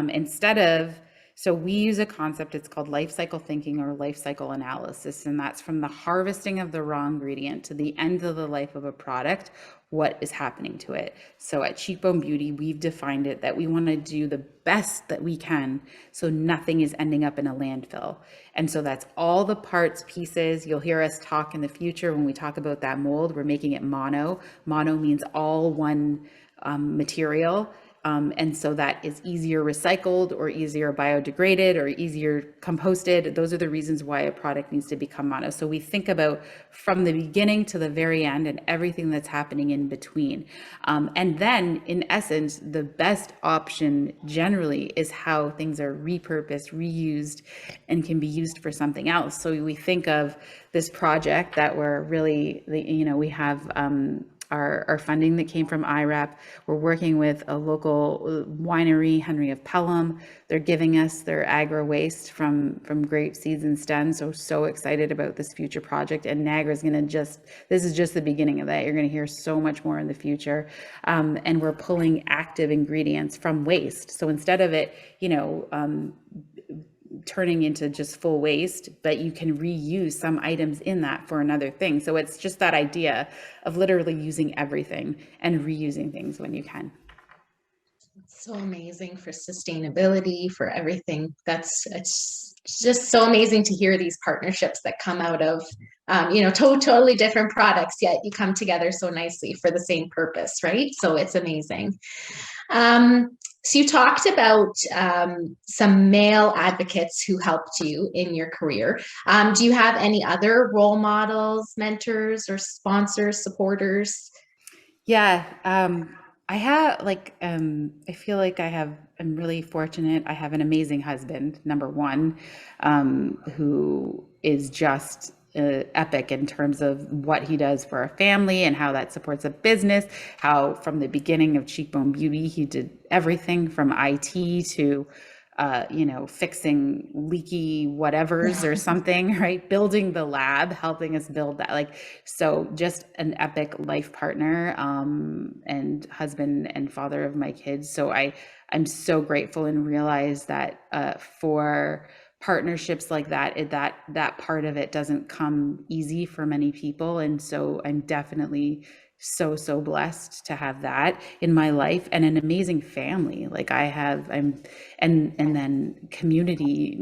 instead of, so we use a concept, it's called life cycle thinking or life cycle analysis. And that's from the harvesting of the raw ingredient to the end of the life of a product, what is happening to it. So at Cheekbone Beauty, we've defined it that we want to do the best that we can so nothing is ending up in a landfill. And so that's all the parts, pieces. You'll hear us talk in the future when we talk about that mold, we're making it mono. Mono means all one material. And so that is easier recycled or easier biodegraded or easier composted. Those are the reasons why a product needs to become mono. So we think about from the beginning to the very end and everything that's happening in between. And then in essence, the best option generally is how things are repurposed, reused, and can be used for something else. So we think of this project that we're really, we have our funding that came from IRAP. We're working with a local winery, Henry of Pelham. They're giving us their agri waste from grape seeds and stems. So excited about this future project. And Niagara's this is just the beginning of that. You're gonna hear so much more in the future. And we're pulling active ingredients from waste. So instead of it, turning into just full waste, but you can reuse some items in that for another thing. So it's just that idea of literally using everything and reusing things when you can. It's so amazing for sustainability, for everything. It's It's just so amazing to hear these partnerships that come out of, totally different products, yet you come together so nicely for the same purpose, right? So it's amazing. So you talked about some male advocates who helped you in your career. Do you have any other role models, mentors, or sponsors, supporters? Yeah, I have I feel like I'm really fortunate. I have an amazing husband, number one, who is just epic in terms of what he does for our family and how that supports a business. How from the beginning of Cheekbone Beauty, he did everything from IT to fixing leaky whatevers or something, right? Building the lab, helping us build that. So just an epic life partner, and husband and father of my kids. So I'm so grateful and realize that for partnerships like that, that part of it doesn't come easy for many people. And so I'm definitely so blessed to have that in my life, and an amazing family. And then community,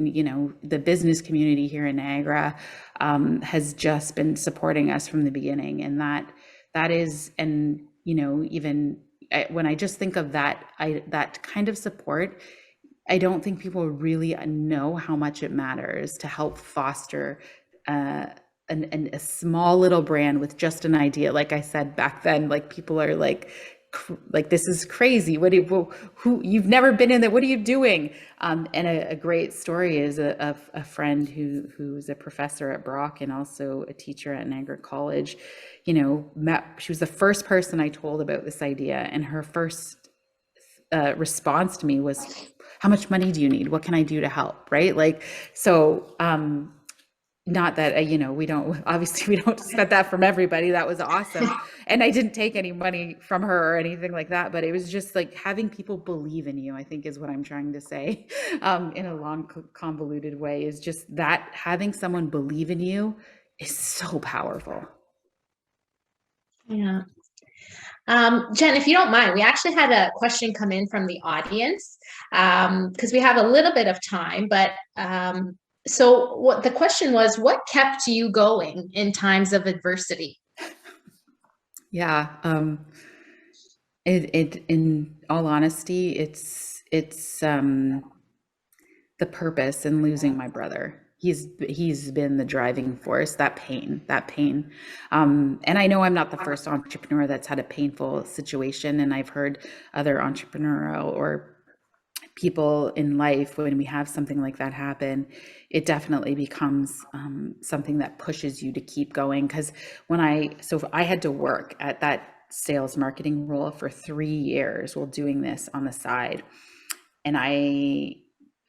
the business community here in Niagara has just been supporting us from the beginning. And that is, and even when I just think of that, that kind of support, I don't think people really know how much it matters to help foster a small little brand with just an idea. Like I said back then, people are like, this is crazy. Who you've never been in that? What are you doing? And a great story is a friend who's a professor at Brock and also a teacher at Niagara College. She was the first person I told about this idea, and her first response to me was, how much money do you need? What can I do to help? Right? Not that, we don't expect that from everybody. That was awesome. And I didn't take any money from her or anything like that, but it was just like having people believe in you, I think is what I'm trying to say, in a long, convoluted way, is just that having someone believe in you is so powerful. Yeah. Jen, if you don't mind, we actually had a question come in from the audience, because we have a little bit of time, but so what the question was, what kept you going in times of adversity? Yeah. In all honesty, it's the purpose in losing my brother. He's been the driving force, that pain. And I know I'm not the first entrepreneur that's had a painful situation, and I've heard other entrepreneurial or people in life, when we have something like that happen, it definitely becomes something that pushes you to keep going. Because I had to work at that sales marketing role for 3 years while doing this on the side. And I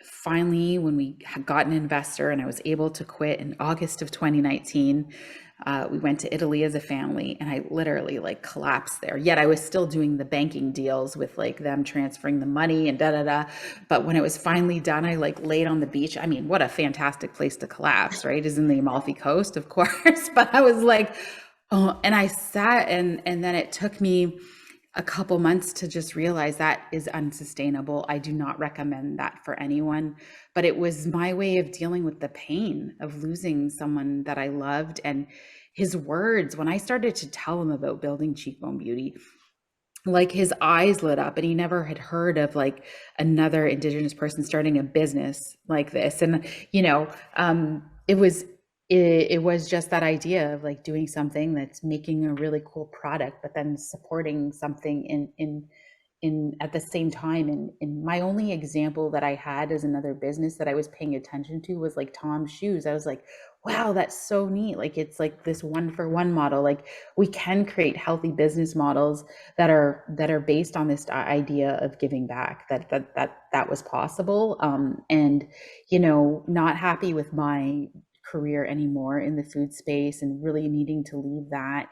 finally, when we had got an investor and I was able to quit in August of 2019, we went to Italy as a family, and I literally collapsed there. Yet I was still doing the banking deals with them transferring the money and But when it was finally done, I laid on the beach. I mean, what a fantastic place to collapse, right? Is in the Amalfi Coast, of course. But I was oh, and I sat, and then it took me a couple months to just realize that is unsustainable. I do not recommend that for anyone, but it was my way of dealing with the pain of losing someone that I loved. And his words, when I started to tell him about building Cheekbone Beauty, his eyes lit up, and he never had heard of another Indigenous person starting a business like this. And, it was just that idea of doing something that's making a really cool product, but then supporting something in at the same time. And my only example that I had as another business that I was paying attention to was Tom's Shoes. I was like, wow, that's so neat. It's this 1-for-1 model. We can create healthy business models that are based on this idea of giving back, that was possible. And, not happy with my career anymore in the food space and really needing to leave that.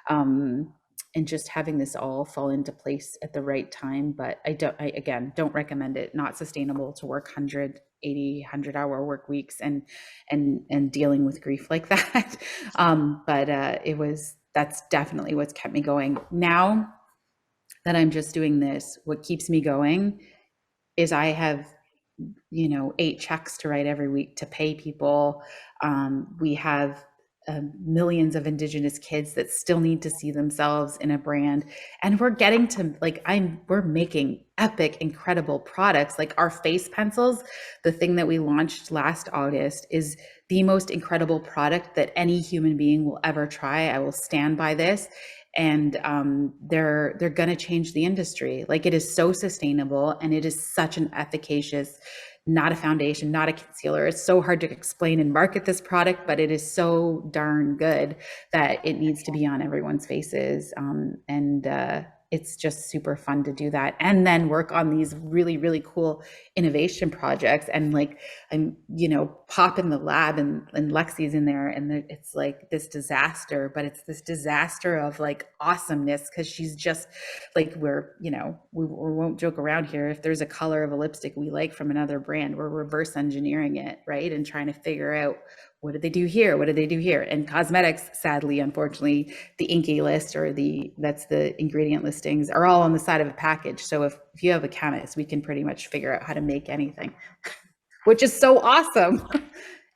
And just having this all fall into place at the right time. But I again don't recommend it. Not sustainable to work 100-hour work weeks and dealing with grief like that. That's definitely what's kept me going. Now that I'm just doing this, what keeps me going is I have 8 checks to write every week to pay people. We have millions of Indigenous kids that still need to see themselves in a brand, and we're getting to we're making epic, incredible products. Like our face pencils, the thing that we launched last August, is the most incredible product that any human being will ever try. I will stand by this. And they're going to change the industry. Like, it is so sustainable, and it is such an efficacious, not a foundation, not a concealer. It's so hard to explain and market this product, but it is so darn good that it needs to be on everyone's faces. And it's just super fun to do that, and then work on these really, really cool innovation projects. And like, I'm, pop in the lab, and Lexi's in there, and it's like this disaster, but it's this disaster of like awesomeness, because she's just like, we won't joke around here. If there's a color of a lipstick we like from another brand, we're reverse engineering it, right? And trying to figure out, what did they do here? What did they do here? And cosmetics, sadly, unfortunately, the INCI list, or that's the ingredient listings, are all on the side of a package. So if you have a chemist, we can pretty much figure out how to make anything, which is so awesome.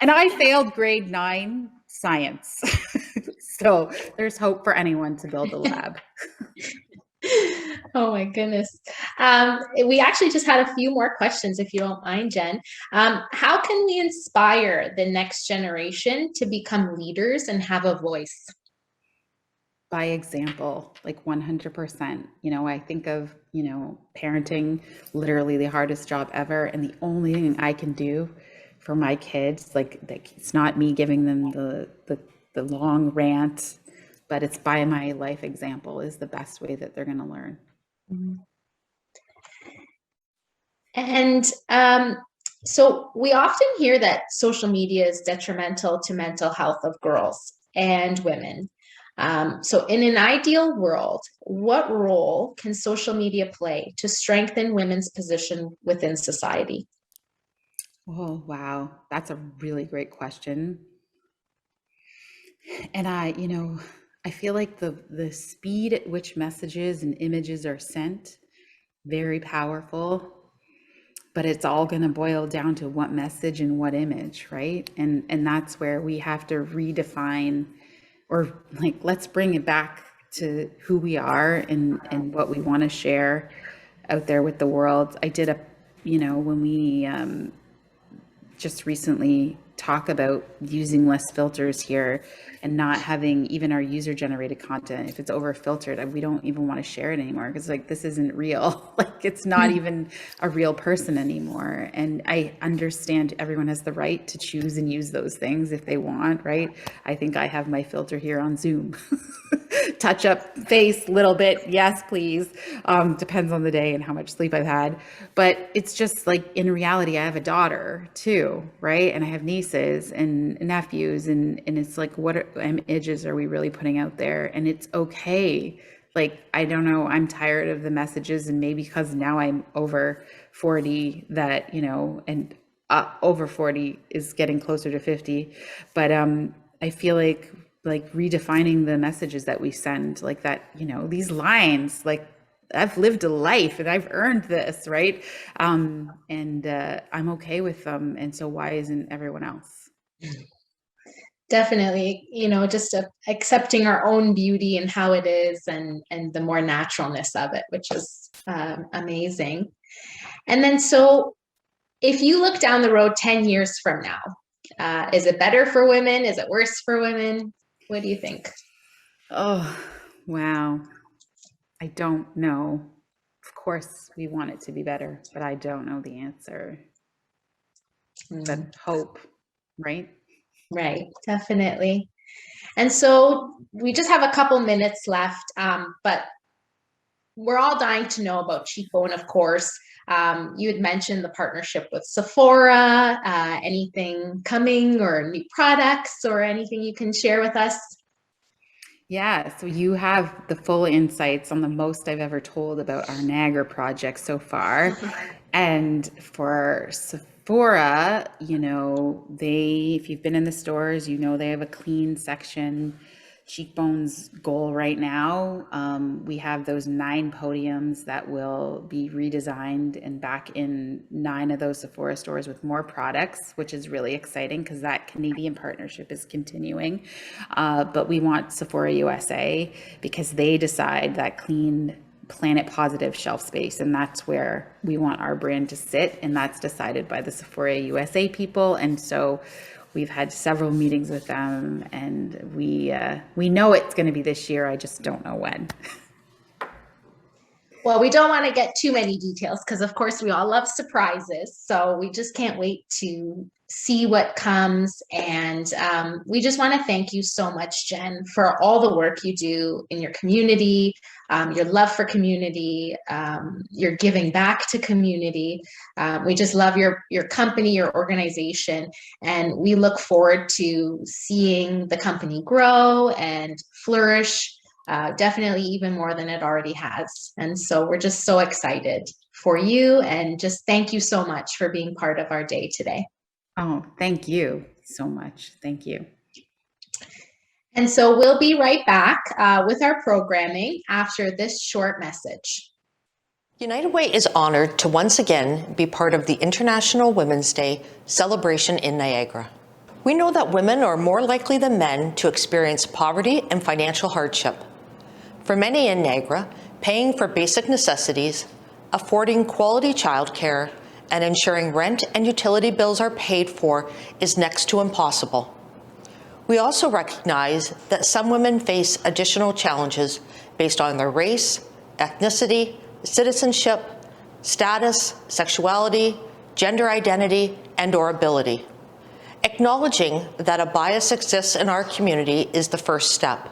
And I failed grade 9 science. So there's hope for anyone to build a lab. Oh my goodness. We actually just had a few more questions, if you don't mind, Jen. How can we inspire the next generation to become leaders and have a voice? By example, like 100%. I think of, parenting, literally the hardest job ever. And the only thing I can do for my kids, like it's not me giving them the long rant, but it's by my life example, is the best way that they're going to learn. And so we often hear that social media is detrimental to mental health of girls and women. So in an ideal world, what role can social media play to strengthen women's position within society? Oh, wow. That's a really great question. And I feel like the speed at which messages and images are sent, very powerful, but it's all going to boil down to what message and what image, right? And that's where we have to redefine, or like, let's bring it back to who we are and what we want to share out there with the world. I did when we just recently talk about using less filters here, and not having even our user generated content, if it's over filtered, we don't even want to share it anymore, because like, this isn't real. Like, it's not even a real person anymore. And I understand everyone has the right to choose and use those things if they want, right? I think I have my filter here on Zoom. Touch up face, little bit, yes please. Depends on the day and how much sleep I've had. But it's just like, in reality, I have a daughter too, right? And I have nieces and nephews, and it's like, what images are we really putting out there? And it's okay. Like, I don't know, I'm tired of the messages, and maybe because now I'm over 40, that, and over 40 is getting closer to 50. But I feel like redefining the messages that we send, like that, these lines, like, I've lived a life and I've earned this, right? And I'm okay with them. And so why isn't everyone else? Definitely, just accepting our own beauty and how it is, and the more naturalness of it, which is amazing. And then, so if you look down the road 10 years from now, is it better for women? Is it worse for women? What do you think? Oh, wow. I don't know. Of course, we want it to be better, but I don't know the answer. But hope, right? Right, definitely. And so we just have a couple minutes left, but we're all dying to know about Cheekbone, of course. You had mentioned the partnership with Sephora. Anything coming, or new products, or anything you can share with us? Yeah, so you have the full insights on the most I've ever told about our Niagara project so far. And for Sephora, if you've been in the stores, they have a clean section. Cheekbone's goal right now. We have those 9 podiums that will be redesigned and back in 9 of those Sephora stores with more products, which is really exciting because that Canadian partnership is continuing. But we want Sephora USA because they decide that clean, planet positive shelf space, and that's where we want our brand to sit, and that's decided by the Sephora USA people. And so we've had several meetings with them, and we know it's going to be this year. I just don't know when. Well, we don't want to get too many details because, of course, we all love surprises. So we just can't wait to see what comes. And we just want to thank you so much, Jen, for all the work you do in your community, your love for community, your giving back to community. We just love your company, your organization, and we look forward to seeing the company grow and flourish. Definitely even more than it already has. And so we're just so excited for you, and just thank you so much for being part of our day today. Oh, thank you so much. Thank you. And so we'll be right back with our programming after this short message. United Way is honored to once again be part of the International Women's Day celebration in Niagara. We know that women are more likely than men to experience poverty and financial hardship. For many in Niagara, paying for basic necessities, affording quality childcare, and ensuring rent and utility bills are paid for is next to impossible. We also recognize that some women face additional challenges based on their race, ethnicity, citizenship, status, sexuality, gender identity, and/or ability. Acknowledging that a bias exists in our community is the first step.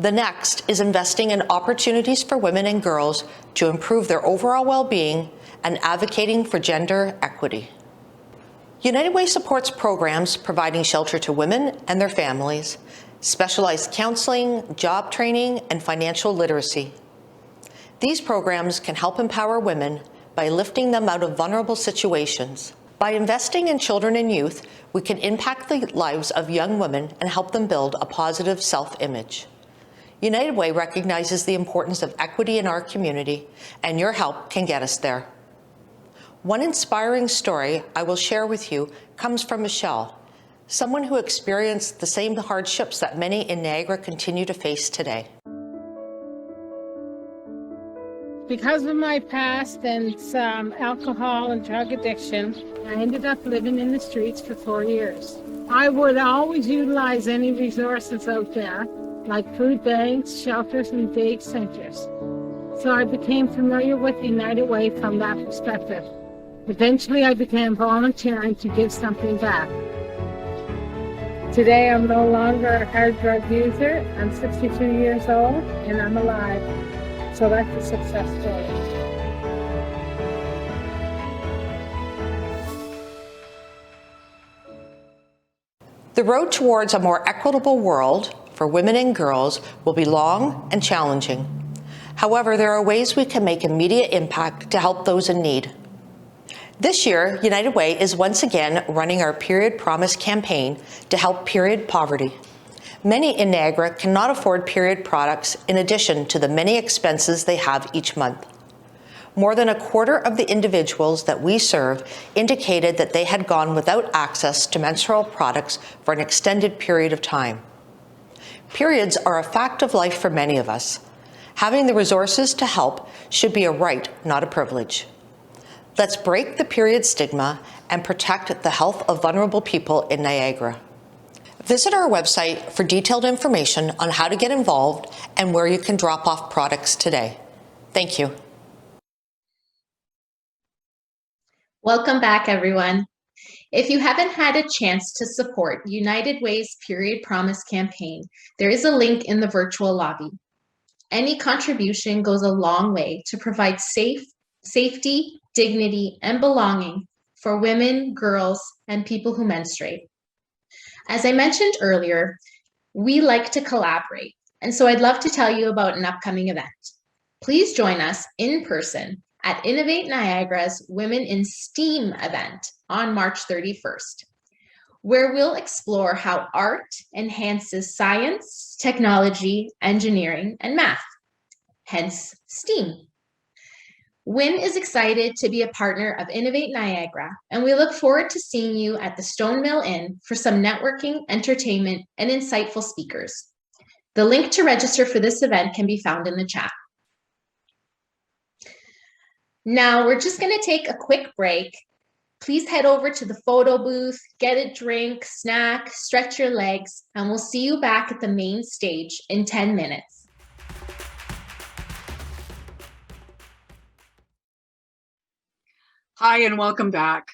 The next is investing in opportunities for women and girls to improve their overall well-being and advocating for gender equity. United Way supports programs providing shelter to women and their families, specialized counseling, job training, and financial literacy. These programs can help empower women by lifting them out of vulnerable situations. By investing in children and youth, we can impact the lives of young women and help them build a positive self-image. United Way recognizes the importance of equity in our community, and your help can get us there. One inspiring story I will share with you comes from Michelle, someone who experienced the same hardships that many in Niagara continue to face today. Because of my past and some alcohol and drug addiction, I ended up living in the streets for 4 years. I would always utilize any resources out there, like food banks, shelters, and day centers. So I became familiar with United Way from that perspective. Eventually, I began volunteering to give something back. Today, I'm no longer a hard drug user. I'm 62 years old, and I'm alive. So that's a success story. The road towards a more equitable world for women and girls will be long and challenging. However, there are ways we can make immediate impact to help those in need. This year, United Way is once again running our Period Promise campaign to help period poverty. Many in Niagara cannot afford period products in addition to the many expenses they have each month. More than a quarter of the individuals that we serve indicated that they had gone without access to menstrual products for an extended period of time. Periods are a fact of life for many of us. Having the resources to help should be a right, not a privilege. Let's break the period stigma and protect the health of vulnerable people in Niagara. Visit our website for detailed information on how to get involved and where you can drop off products today. Thank you. Welcome back, everyone. If you haven't had a chance to support United Way's Period Promise campaign, there is a link in the virtual lobby. Any contribution goes a long way to provide safety, dignity, and belonging for women, girls, and people who menstruate. As I mentioned earlier, we like to collaborate, and so I'd love to tell you about an upcoming event. Please join us in person at Innovate Niagara's Women in STEAM event on March 31st. where we'll explore how art enhances science, technology, engineering, and math, hence STEAM. WIN is excited to be a partner of Innovate Niagara, and we look forward to seeing you at the Stone Mill Inn for some networking, entertainment, and insightful speakers. The link to register for this event can be found in the chat. Now, we're just going to take a quick break. Please head over to the photo booth, get a drink, snack, stretch your legs, and we'll see you back at the main stage in 10 minutes. Hi, and welcome back.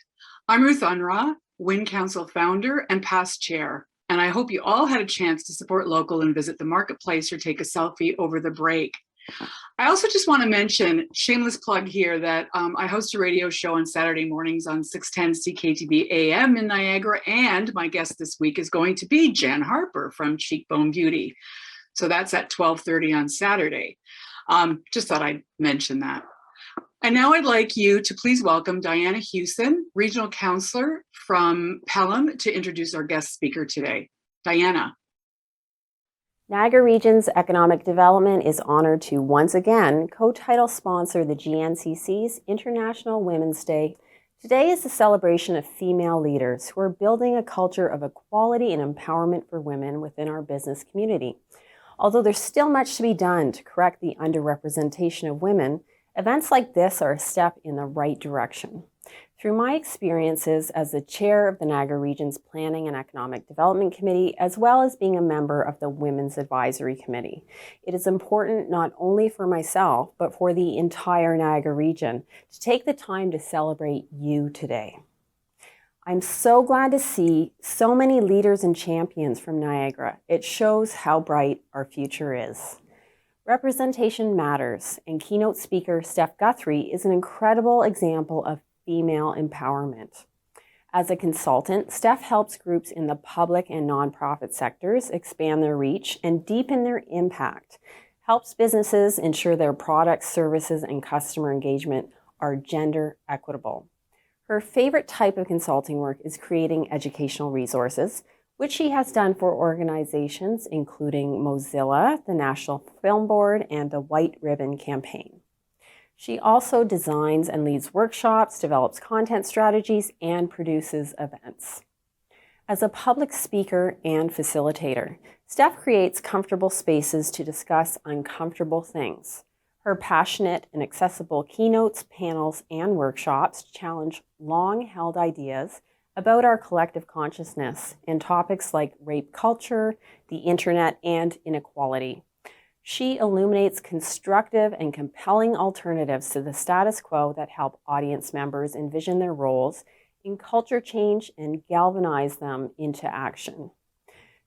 I'm Ruth Unruh, WIN Council founder and past chair, and I hope you all had a chance to support local and visit the marketplace or take a selfie over the break. I also just want to mention, shameless plug here, that I host a radio show on Saturday mornings on 610 CKTB AM in Niagara, and my guest this week is going to be Jenn Harper from Cheekbone Beauty. So that's at 12:30 on Saturday. Just thought I'd mention that. And now I'd like you to please welcome Diana Hewson, Regional Councillor from Pelham, to introduce our guest speaker today. Diana. Niagara Region's Economic Development is honored to once again co-title sponsor the GNCC's International Women's Day. Today is the celebration of female leaders who are building a culture of equality and empowerment for women within our business community. Although there's still much to be done to correct the underrepresentation of women, events like this are a step in the right direction. Through my experiences as the chair of the Niagara Region's Planning and Economic Development Committee, as well as being a member of the Women's Advisory Committee, it is important not only for myself, but for the entire Niagara region to take the time to celebrate you today. I'm so glad to see so many leaders and champions from Niagara. It shows how bright our future is. Representation matters, and keynote speaker Steph Guthrie is an incredible example of female empowerment. As a consultant, Steph helps groups in the public and nonprofit sectors expand their reach and deepen their impact, helps businesses ensure their products, services, and customer engagement are gender equitable. Her favorite type of consulting work is creating educational resources, which she has done for organizations including Mozilla, the National Film Board, and the White Ribbon Campaign. She also designs and leads workshops, develops content strategies, and produces events. As a public speaker and facilitator, Steph creates comfortable spaces to discuss uncomfortable things. Her passionate and accessible keynotes, panels, and workshops challenge long-held ideas about our collective consciousness in topics like rape culture, the internet, and inequality. She illuminates constructive and compelling alternatives to the status quo that help audience members envision their roles in culture change and galvanize them into action.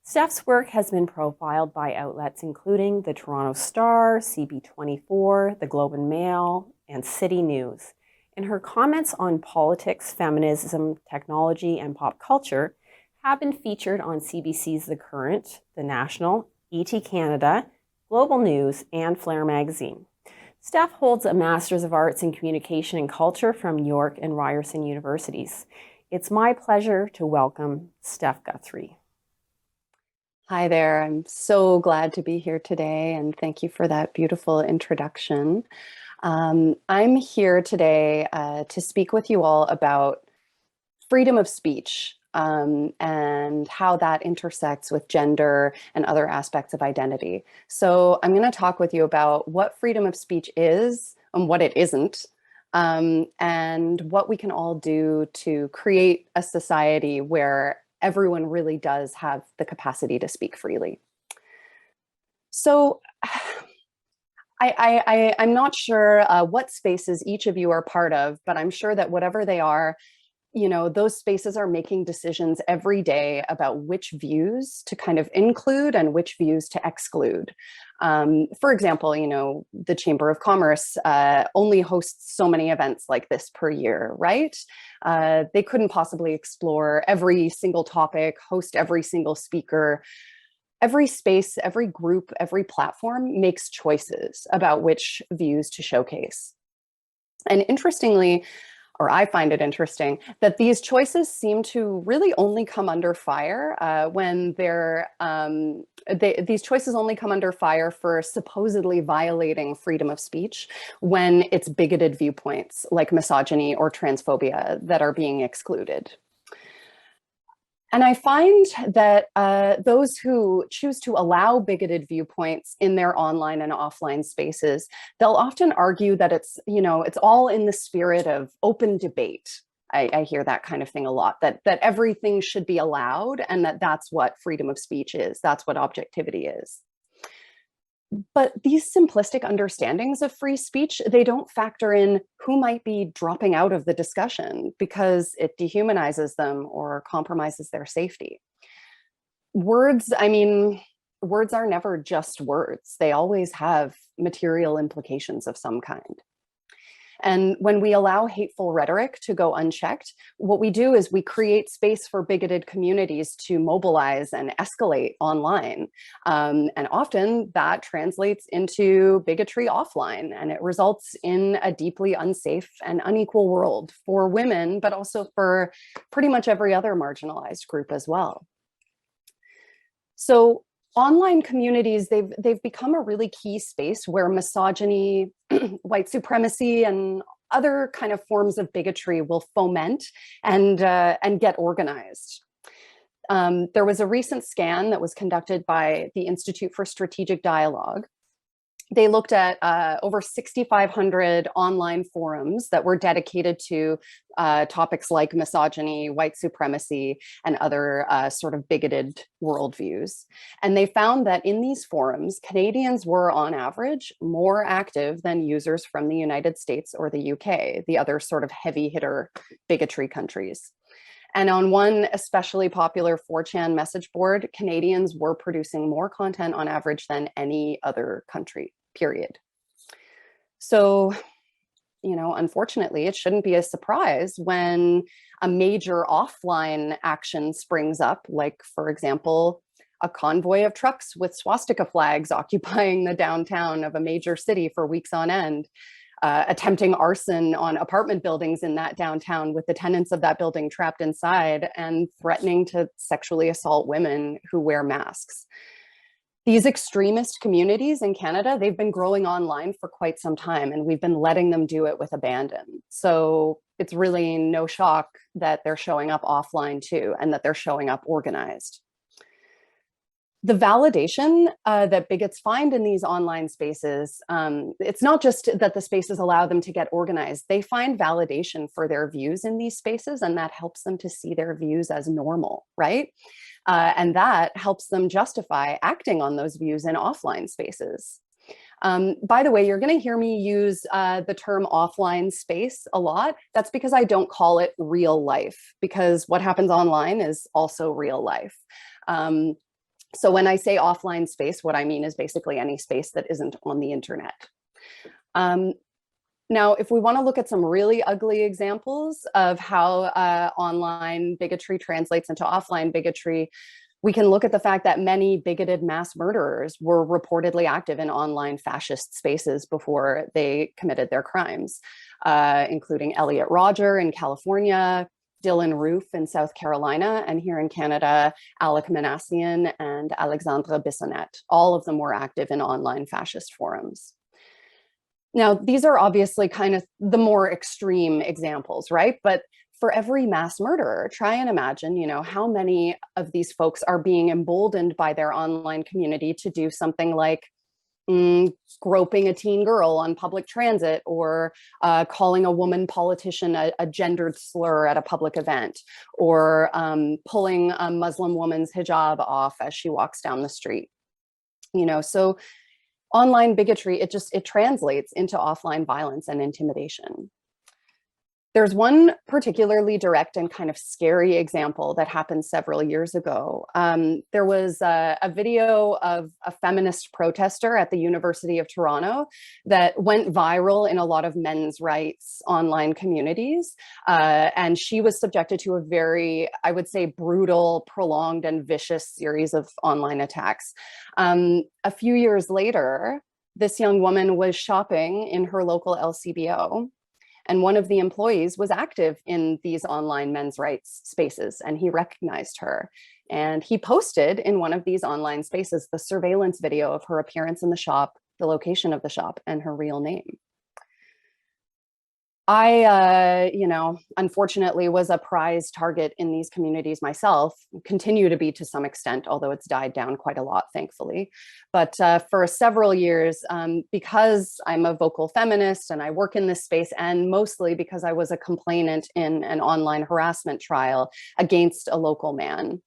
Steph's work has been profiled by outlets including the Toronto Star, CB24, the Globe and Mail, and City News. And her comments on politics, feminism, technology, and pop culture have been featured on CBC's The Current, The National, ET Canada, Global News, and Flair magazine. Steph holds a Master's of Arts in Communication and Culture from York and Ryerson Universities. It's my pleasure to welcome Steph Guthrie. Hi there. I'm so glad to be here today, and thank you for that beautiful introduction. I'm here today to speak with you all about freedom of speech and how that intersects with gender and other aspects of identity. So I'm going to talk with you about what freedom of speech is and what it isn't, and what we can all do to create a society where everyone really does have the capacity to speak freely. So I'm not sure what spaces each of you are part of, but I'm sure that whatever they are, you know, those spaces are making decisions every day about which views to kind of include and which views to exclude. For example, you know, the Chamber of Commerce only hosts so many events like this per year, right? They couldn't possibly explore every single topic, host every single speaker. Every space, every group, every platform makes choices about which views to showcase. And interestingly, or I find it interesting, that these choices seem to really only come under fire when these choices only come under fire for supposedly violating freedom of speech when it's bigoted viewpoints like misogyny or transphobia that are being excluded. And I find that those who choose to allow bigoted viewpoints in their online and offline spaces, they'll often argue that it's all in the spirit of open debate. I hear that kind of thing a lot, that everything should be allowed and that's what freedom of speech is, that's what objectivity is. But these simplistic understandings of free speech, they don't factor in who might be dropping out of the discussion because it dehumanizes them or compromises their safety. Words are never just words. They always have material implications of some kind. And when we allow hateful rhetoric to go unchecked, what we do is we create space for bigoted communities to mobilize and escalate online. And often that translates into bigotry offline, and it results in a deeply unsafe and unequal world for women, but also for pretty much every other marginalized group as well. So online communities, they've become a really key space where misogyny, white supremacy, and other kind of forms of bigotry will foment and get organized. There was a recent scan that was conducted by the Institute for Strategic Dialogue. They looked at over 6,500 online forums that were dedicated to topics like misogyny, white supremacy, and other sort of bigoted worldviews. And they found that in these forums, Canadians were on average more active than users from the United States or the UK, the other sort of heavy hitter bigotry countries. And on one especially popular 4chan message board, Canadians were producing more content on average than any other country, period. So, unfortunately, it shouldn't be a surprise when a major offline action springs up, like, for example, a convoy of trucks with swastika flags occupying the downtown of a major city for weeks on end, attempting arson on apartment buildings in that downtown with the tenants of that building trapped inside, and threatening to sexually assault women who wear masks. These extremist communities in Canada, they've been growing online for quite some time, and we've been letting them do it with abandon. So it's really no shock that they're showing up offline too, and that they're showing up organized. The validation that bigots find in these online spaces, it's not just that the spaces allow them to get organized, they find validation for their views in these spaces, and that helps them to see their views as normal, right? And that helps them justify acting on those views in offline spaces. By the way, you're going to hear me use the term offline space a lot. That's because I don't call it real life, because what happens online is also real life. So when I say offline space, what I mean is basically any space that isn't on the internet. Now, if we want to look at some really ugly examples of how online bigotry translates into offline bigotry, we can look at the fact that many bigoted mass murderers were reportedly active in online fascist spaces before they committed their crimes, including Elliot Rodger in California, Dylan Roof in South Carolina, and here in Canada, Alec Manassian and Alexandra Bissonnette. All of them were active in online fascist forums. Now, these are obviously kind of the more extreme examples, right? But for every mass murderer, try and imagine, how many of these folks are being emboldened by their online community to do something like groping a teen girl on public transit, or calling a woman politician a gendered slur at a public event, or pulling a Muslim woman's hijab off as she walks down the street. So online bigotry, it translates into offline violence and intimidation. There's one particularly direct and kind of scary example that happened several years ago. There was a video of a feminist protester at the University of Toronto that went viral in a lot of men's rights online communities. And she was subjected to a very, I would say, brutal, prolonged, and vicious series of online attacks. A few years later, this young woman was shopping in her local LCBO, And one of the employees was active in these online men's rights spaces, and he recognized her. And he posted in one of these online spaces the surveillance video of her appearance in the shop, the location of the shop, and her real name. I, unfortunately was a prize target in these communities myself, continue to be to some extent, although it's died down quite a lot, thankfully. But for several years, because I'm a vocal feminist and I work in this space, and mostly because I was a complainant in an online harassment trial against a local man.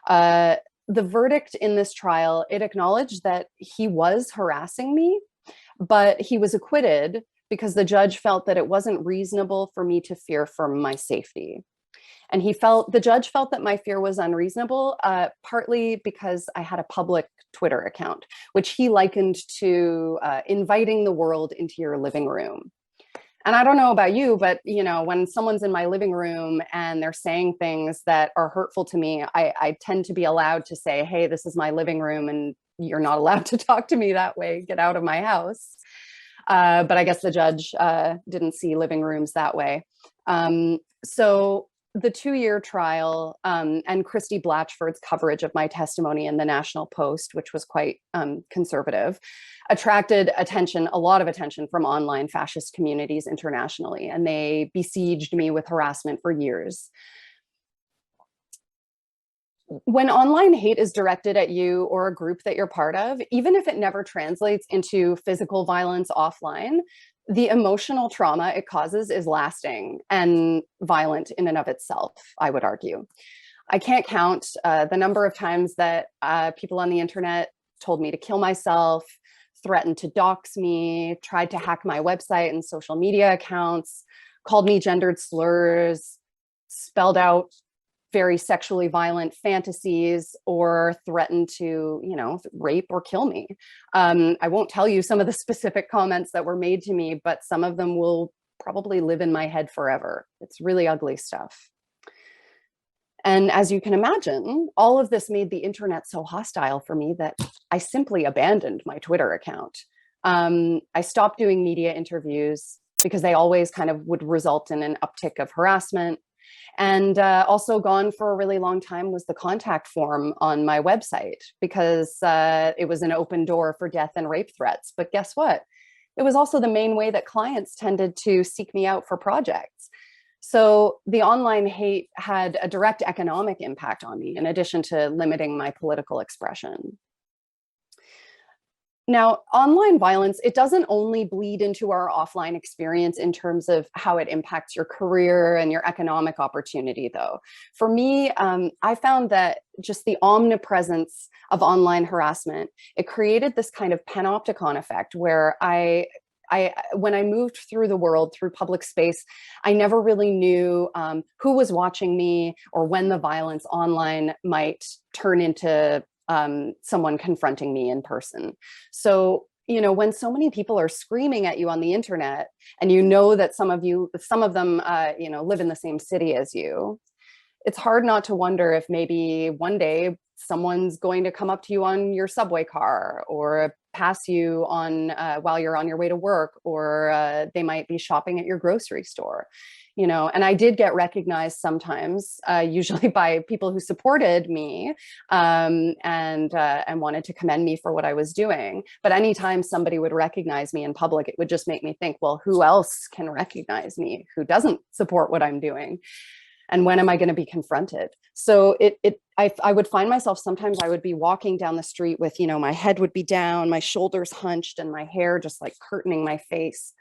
The verdict in this trial, it acknowledged that he was harassing me, but he was acquitted because the judge felt that it wasn't reasonable for me to fear for my safety. And the judge felt that my fear was unreasonable, partly because I had a public Twitter account, which he likened to inviting the world into your living room. And I don't know about you, but when someone's in my living room and they're saying things that are hurtful to me, I tend to be allowed to say, hey, this is my living room and you're not allowed to talk to me that way. Get out of my house. But I guess the judge didn't see living rooms that way. So the 2-year trial and Christy Blatchford's coverage of my testimony in the National Post, which was quite conservative, attracted attention, a lot of attention from online fascist communities internationally, and they besieged me with harassment for years. When online hate is directed at you or a group that you're part of, even if it never translates into physical violence offline, the emotional trauma it causes is lasting and violent in and of itself, I would argue. I can't count the number of times that people on the internet told me to kill myself, threatened to dox me, tried to hack my website and social media accounts, called me gendered slurs, spelled out very sexually violent fantasies, or threatened to, rape or kill me. I won't tell you some of the specific comments that were made to me, but some of them will probably live in my head forever. It's really ugly stuff. And as you can imagine, all of this made the internet so hostile for me that I simply abandoned my Twitter account. I stopped doing media interviews because they always kind of would result in an uptick of harassment. And also gone for a really long time was the contact form on my website, because it was an open door for death and rape threats. But guess what? It was also the main way that clients tended to seek me out for projects. So the online hate had a direct economic impact on me, in addition to limiting my political expression. Now, online violence, it doesn't only bleed into our offline experience in terms of how it impacts your career and your economic opportunity, though. For me, I found that just the omnipresence of online harassment, it created this kind of panopticon effect where when I moved through the world, through public space, I never really knew who was watching me or when the violence online might turn into someone confronting me in person. So, when so many people are screaming at you on the internet, and that some of them, live in the same city as you, it's hard not to wonder if maybe one day someone's going to come up to you on your subway car, or pass you on while you're on your way to work, or they might be shopping at your grocery store. And I did get recognized sometimes, usually by people who supported me and wanted to commend me for what I was doing. But anytime somebody would recognize me in public, it would just make me think, well, who else can recognize me who doesn't support what I'm doing? And when am I going to be confronted? So I would find myself, sometimes I would be walking down the street with, my head would be down, my shoulders hunched, and my hair just like curtaining my face.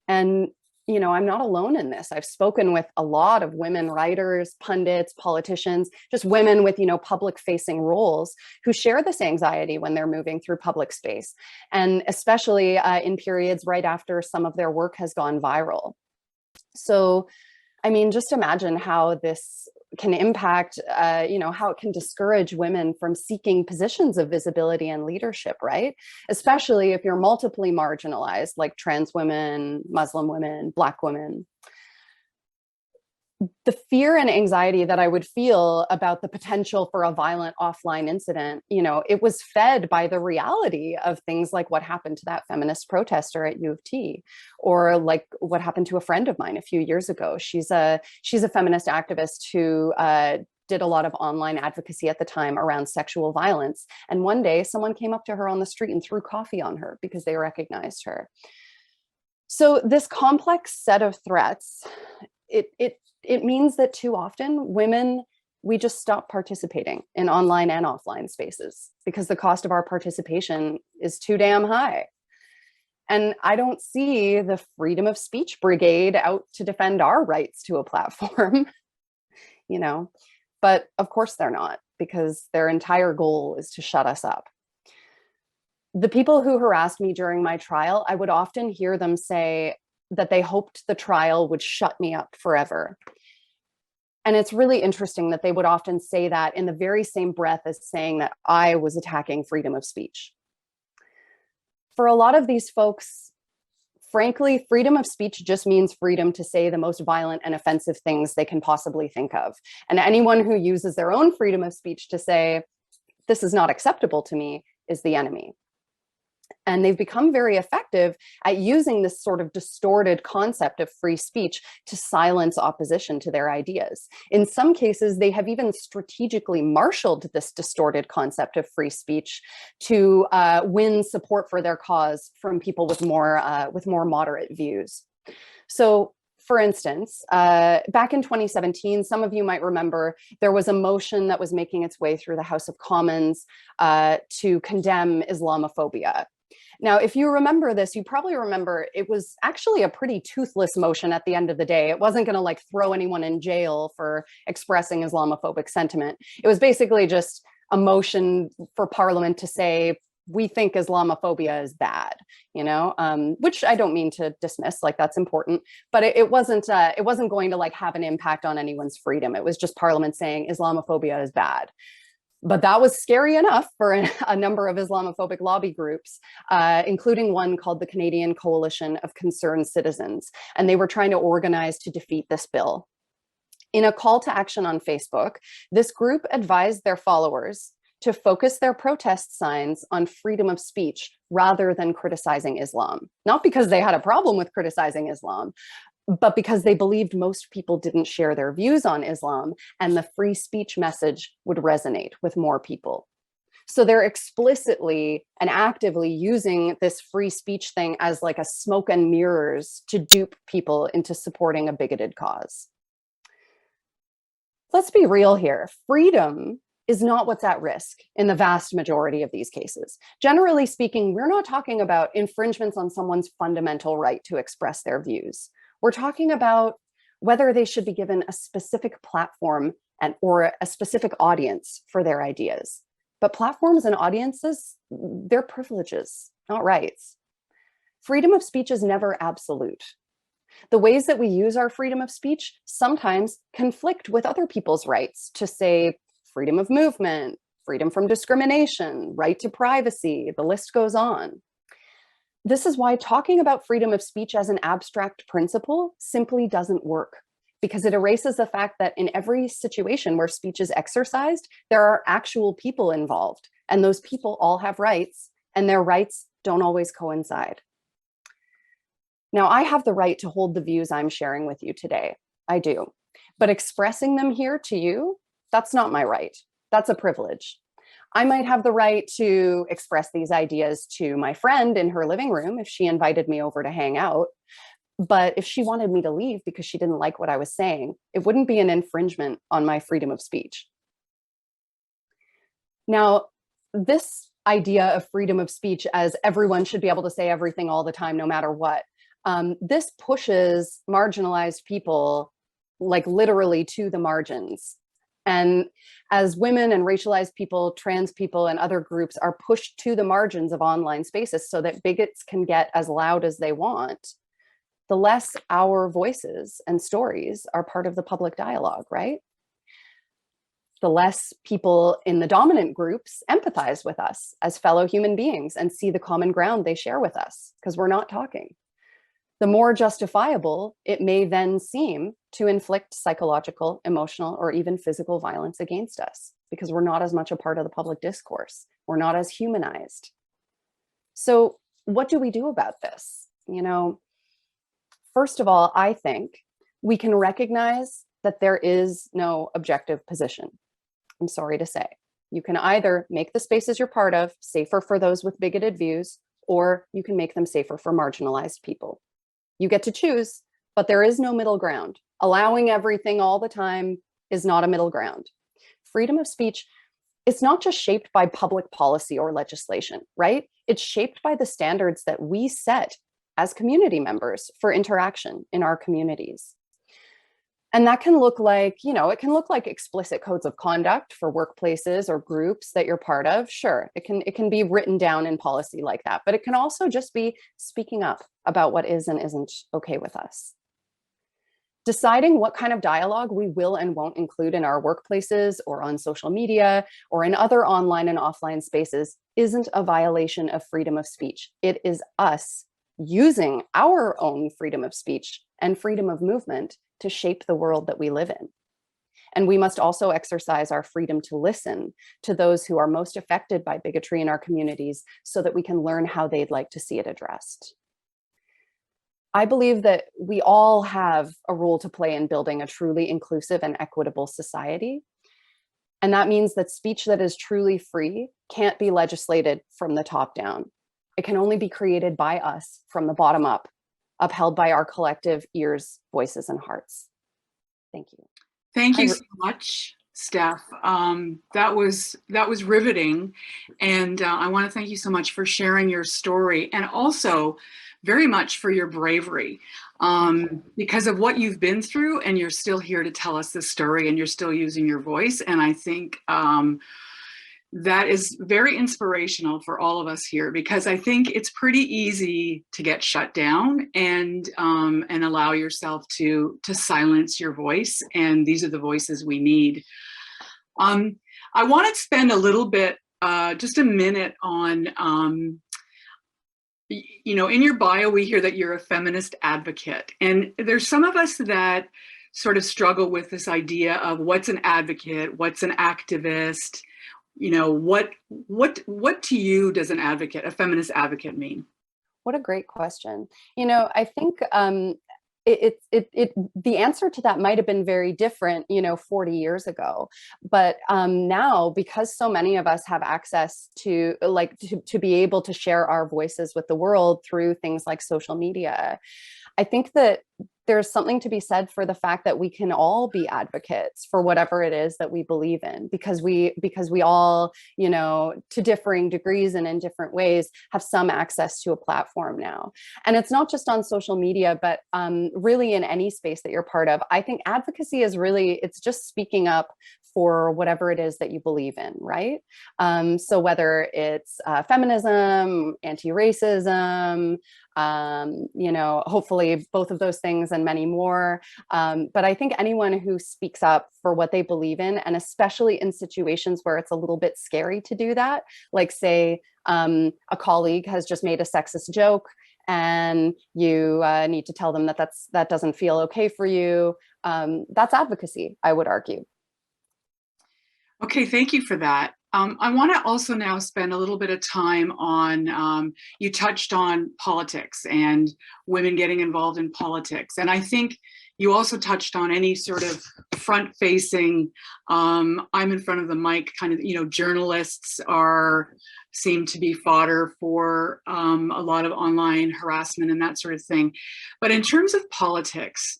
And I'm not alone in this. I've spoken with a lot of women writers, pundits, politicians, just women with, public facing roles who share this anxiety when they're moving through public space. And especially in periods right after some of their work has gone viral. So, just imagine how this can impact, how it can discourage women from seeking positions of visibility and leadership, right? Especially if you're multiply marginalized, like trans women, Muslim women, Black women. the fear and anxiety that I would feel about the potential for a violent offline incident, it was fed by the reality of things like what happened to that feminist protester at U of T, or like what happened to a friend of mine a few years ago. She's a feminist activist who did a lot of online advocacy at the time around sexual violence. And one day someone came up to her on the street and threw coffee on her because they recognized her. So this complex set of threats, it means that too often women, we just stop participating in online and offline spaces because the cost of our participation is too damn high. And I don't see the freedom of speech brigade out to defend our rights to a platform, but of course they're not, because their entire goal is to shut us up. The people who harassed me during my trial, I would often hear them say that they hoped the trial would shut me up forever. And it's really interesting that they would often say that in the very same breath as saying that I was attacking freedom of speech. For a lot of these folks, frankly, freedom of speech just means freedom to say the most violent and offensive things they can possibly think of. And anyone who uses their own freedom of speech to say, this is not acceptable to me, is the enemy. And they've become very effective at using this sort of distorted concept of free speech to silence opposition to their ideas. In some cases, they have even strategically marshaled this distorted concept of free speech to win support for their cause from people with more moderate views. So, for instance, back in 2017, some of you might remember there was a motion that was making its way through the House of Commons to condemn Islamophobia. Now, if you remember this, you probably remember it was actually a pretty toothless motion at the end of the day. It wasn't going to throw anyone in jail for expressing Islamophobic sentiment. It was basically just a motion for Parliament to say, we think Islamophobia is bad, which I don't mean to dismiss, that's important, but it wasn't going to have an impact on anyone's freedom. It was just Parliament saying Islamophobia is bad. But that was scary enough for a number of Islamophobic lobby groups, including one called the Canadian Coalition of Concerned Citizens. And they were trying to organize to defeat this bill. In a call to action on Facebook, this group advised their followers to focus their protest signs on freedom of speech rather than criticizing Islam. Not because they had a problem with criticizing Islam, but because they believed most people didn't share their views on Islam, and the free speech message would resonate with more people. So they're explicitly and actively using this free speech thing as a smoke and mirrors to dupe people into supporting a bigoted cause. Let's be real here. Freedom is not what's at risk in the vast majority of these cases. Generally speaking, we're not talking about infringements on someone's fundamental right to express their views. We're talking about whether they should be given a specific platform or a specific audience for their ideas. But platforms and audiences, they're privileges, not rights. Freedom of speech is never absolute. The ways that we use our freedom of speech sometimes conflict with other people's rights to, say, freedom of movement, freedom from discrimination, right to privacy, the list goes on. This is why talking about freedom of speech as an abstract principle simply doesn't work, because it erases the fact that in every situation where speech is exercised, there are actual people involved, and those people all have rights, and their rights don't always coincide. Now, I have the right to hold the views I'm sharing with you today. I do. But expressing them here to you, that's not my right. That's a privilege. I might have the right to express these ideas to my friend in her living room if she invited me over to hang out. But if she wanted me to leave because she didn't like what I was saying, it wouldn't be an infringement on my freedom of speech. Now, this idea of freedom of speech as everyone should be able to say everything all the time, no matter what, this pushes marginalized people literally to the margins. And as women and racialized people, trans people, and other groups are pushed to the margins of online spaces so that bigots can get as loud as they want, the less our voices and stories are part of the public dialogue, right? The less people in the dominant groups empathize with us as fellow human beings and see the common ground they share with us, because we're not talking. the more justifiable it may then seem to inflict psychological, emotional, or even physical violence against us, because we're not as much a part of the public discourse. We're not as humanized. So what do we do about this? You know, first of all, I think we can recognize that there is no objective position. I'm sorry to say. You can either make the spaces you're part of safer for those with bigoted views, or you can make them safer for marginalized people. You get to choose, but there is no middle ground. Allowing everything all the time is not a middle ground. Freedom of speech, it's not just shaped by public policy or legislation, right? It's shaped by the standards that we set as community members for interaction in our communities. And that can look like, you know, it can look like explicit codes of conduct for workplaces or groups that you're part of. Sure, it can be written down in policy like that, but it can also just be speaking up about what is and isn't okay with us. Deciding what kind of dialogue we will and won't include in our workplaces or on social media or in other online and offline spaces isn't a violation of freedom of speech. It is us using our own freedom of speech and freedom of movement to shape the world that we live in. And we must also exercise our freedom to listen to those who are most affected by bigotry in our communities so that we can learn how they'd like to see it addressed. I believe that we all have a role to play in building a truly inclusive and equitable society. And that means that speech that is truly free can't be legislated from the top down. It can only be created by us from the bottom up, upheld by our collective ears, voices, and hearts. Thank you. Thank you so much, Steph. That was riveting. And I want to thank you so much for sharing your story, and also very much for your bravery, because of what you've been through, and you're still here to tell us this story, and you're still using your voice. And I think that is very inspirational for all of us here, because I think it's pretty easy to get shut down and allow yourself to silence your voice. And these are the voices we need. I want to spend a little bit, just a minute on, you know, in your bio, we hear that you're a feminist advocate. And there's some of us that sort of struggle with this idea of what's an advocate, what's an activist. You know, what to you does an advocate, a feminist advocate, mean? What a great question. You know, I think the answer to that might have been very different, you know, 40 years ago. But now, because so many of us have access to be able to share our voices with the world through things like social media, I think that there's something to be said for the fact that we can all be advocates for whatever it is that we believe in, because we all, you know, to differing degrees and in different ways, have some access to a platform now. And it's not just on social media, but really in any space that you're part of. I think advocacy is really, it's just speaking up for whatever it is that you believe in, right? So whether it's feminism, anti-racism, you know, hopefully both of those things and many more. But I think anyone who speaks up for what they believe in, and especially in situations where it's a little bit scary to do that, like say a colleague has just made a sexist joke and you need to tell them that doesn't feel okay for you. That's advocacy, I would argue. Okay, thank you for that. I want to also now spend a little bit of time on, you touched on politics and women getting involved in politics. And I think you also touched on any sort of front-facing, I'm in front of the mic kind of, you know, journalists seem to be fodder for a lot of online harassment and that sort of thing. But in terms of politics,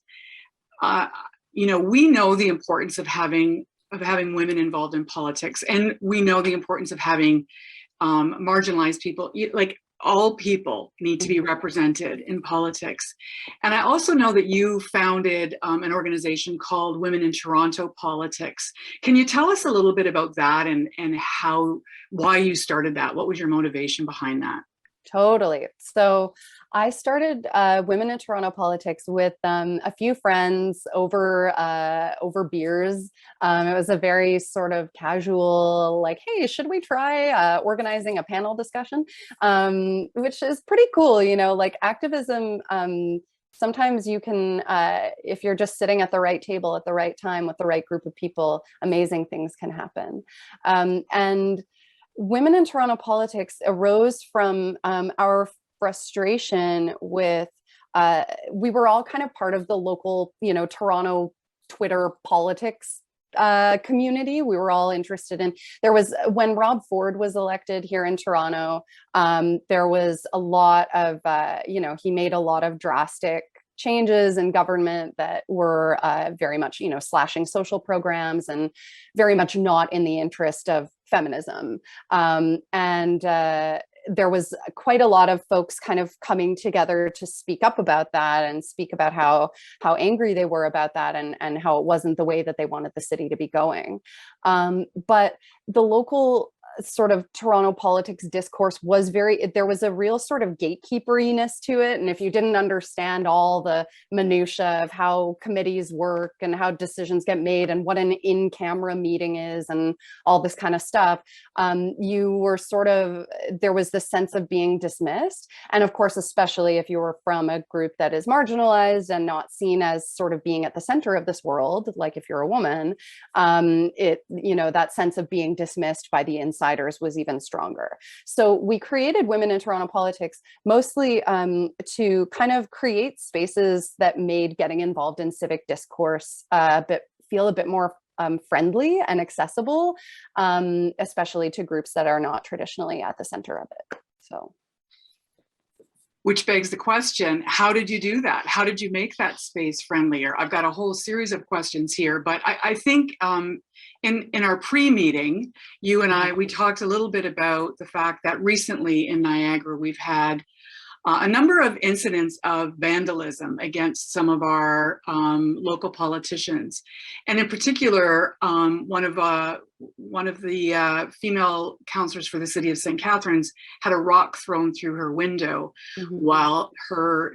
you know, we know the importance of having women involved in politics. And we know the importance of having marginalized people, like all people need to be represented in politics. And I also know that you founded an organization called Women in Toronto Politics. Can you tell us a little bit about that and why you started that? What was your motivation behind that? Totally. So I started Women in Toronto Politics with a few friends over beers. It was a very sort of casual, like, hey, should we try organizing a panel discussion? Which is pretty cool, you know, like activism. Sometimes you can, if you're just sitting at the right table at the right time with the right group of people, amazing things can happen. And Women in Toronto Politics arose from our frustration with, we were all kind of part of the local, you know, Toronto Twitter politics community. We were all interested in, there was, when Rob Ford was elected here in Toronto, there was a lot of, you know, he made a lot of drastic changes in government that were very much, you know, slashing social programs and very much not in the interest of feminism. There was quite a lot of folks kind of coming together to speak up about that and speak about how angry they were about that and how it wasn't the way that they wanted the city to be going. But the local sort of Toronto politics discourse was there was a real sort of gatekeeperiness to it. And if you didn't understand all the minutiae of how committees work and how decisions get made and what an in-camera meeting is and all this kind of stuff, you were sort of, there was this sense of being dismissed. And of course, especially if you were from a group that is marginalized and not seen as sort of being at the center of this world, like if you're a woman, you know, that sense of being dismissed by the insiders was even stronger. So we created Women in Toronto Politics mostly to kind of create spaces that made getting involved in civic discourse feel a bit more friendly and accessible, especially to groups that are not traditionally at the center of it. So. Which begs the question, how did you do that? How did you make that space friendlier? I've got a whole series of questions here, but I think in our pre-meeting, you and I, we talked a little bit about the fact that recently in Niagara, we've had a number of incidents of vandalism against some of our local politicians. And in particular, one of the female councillors for the city of St. Catharines had a rock thrown through her window while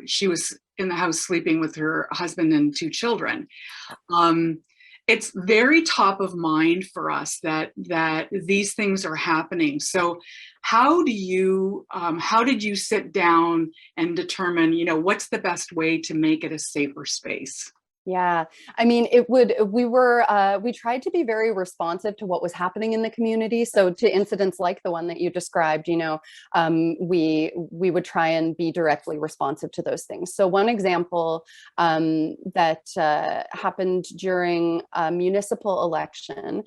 she was in the house sleeping with her husband and 2 children. It's very top of mind for us that these things are happening. So how did you sit down and determine, you know, what's the best way to make it a safer space? Yeah, I mean, we tried to be very responsive to what was happening in the community. So to incidents like the one that you described, you know, we would try and be directly responsive to those things. So one example that happened during a municipal election,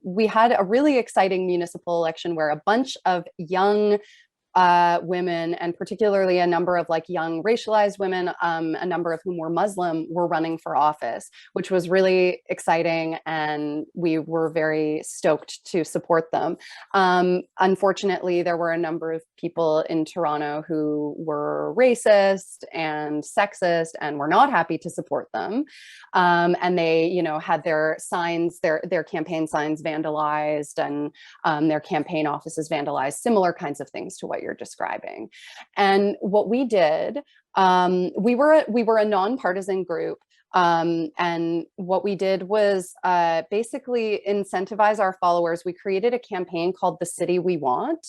we had a really exciting municipal election where a bunch of young women, and particularly a number of like young racialized women, a number of whom were Muslim, were running for office, which was really exciting. And we were very stoked to support them. Unfortunately, there were a number of people in Toronto who were racist and sexist and were not happy to support them. And they, you know, had their signs, their campaign signs vandalized and their campaign offices vandalized, similar kinds of things to what you're describing. And what we did, we were a nonpartisan group. And what we did was basically incentivize our followers. We created a campaign called The City We Want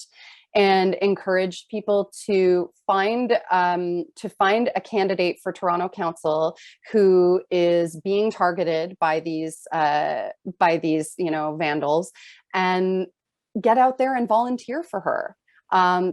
and encouraged people to find a candidate for Toronto Council who is being targeted by these you know, vandals, and get out there and volunteer for her.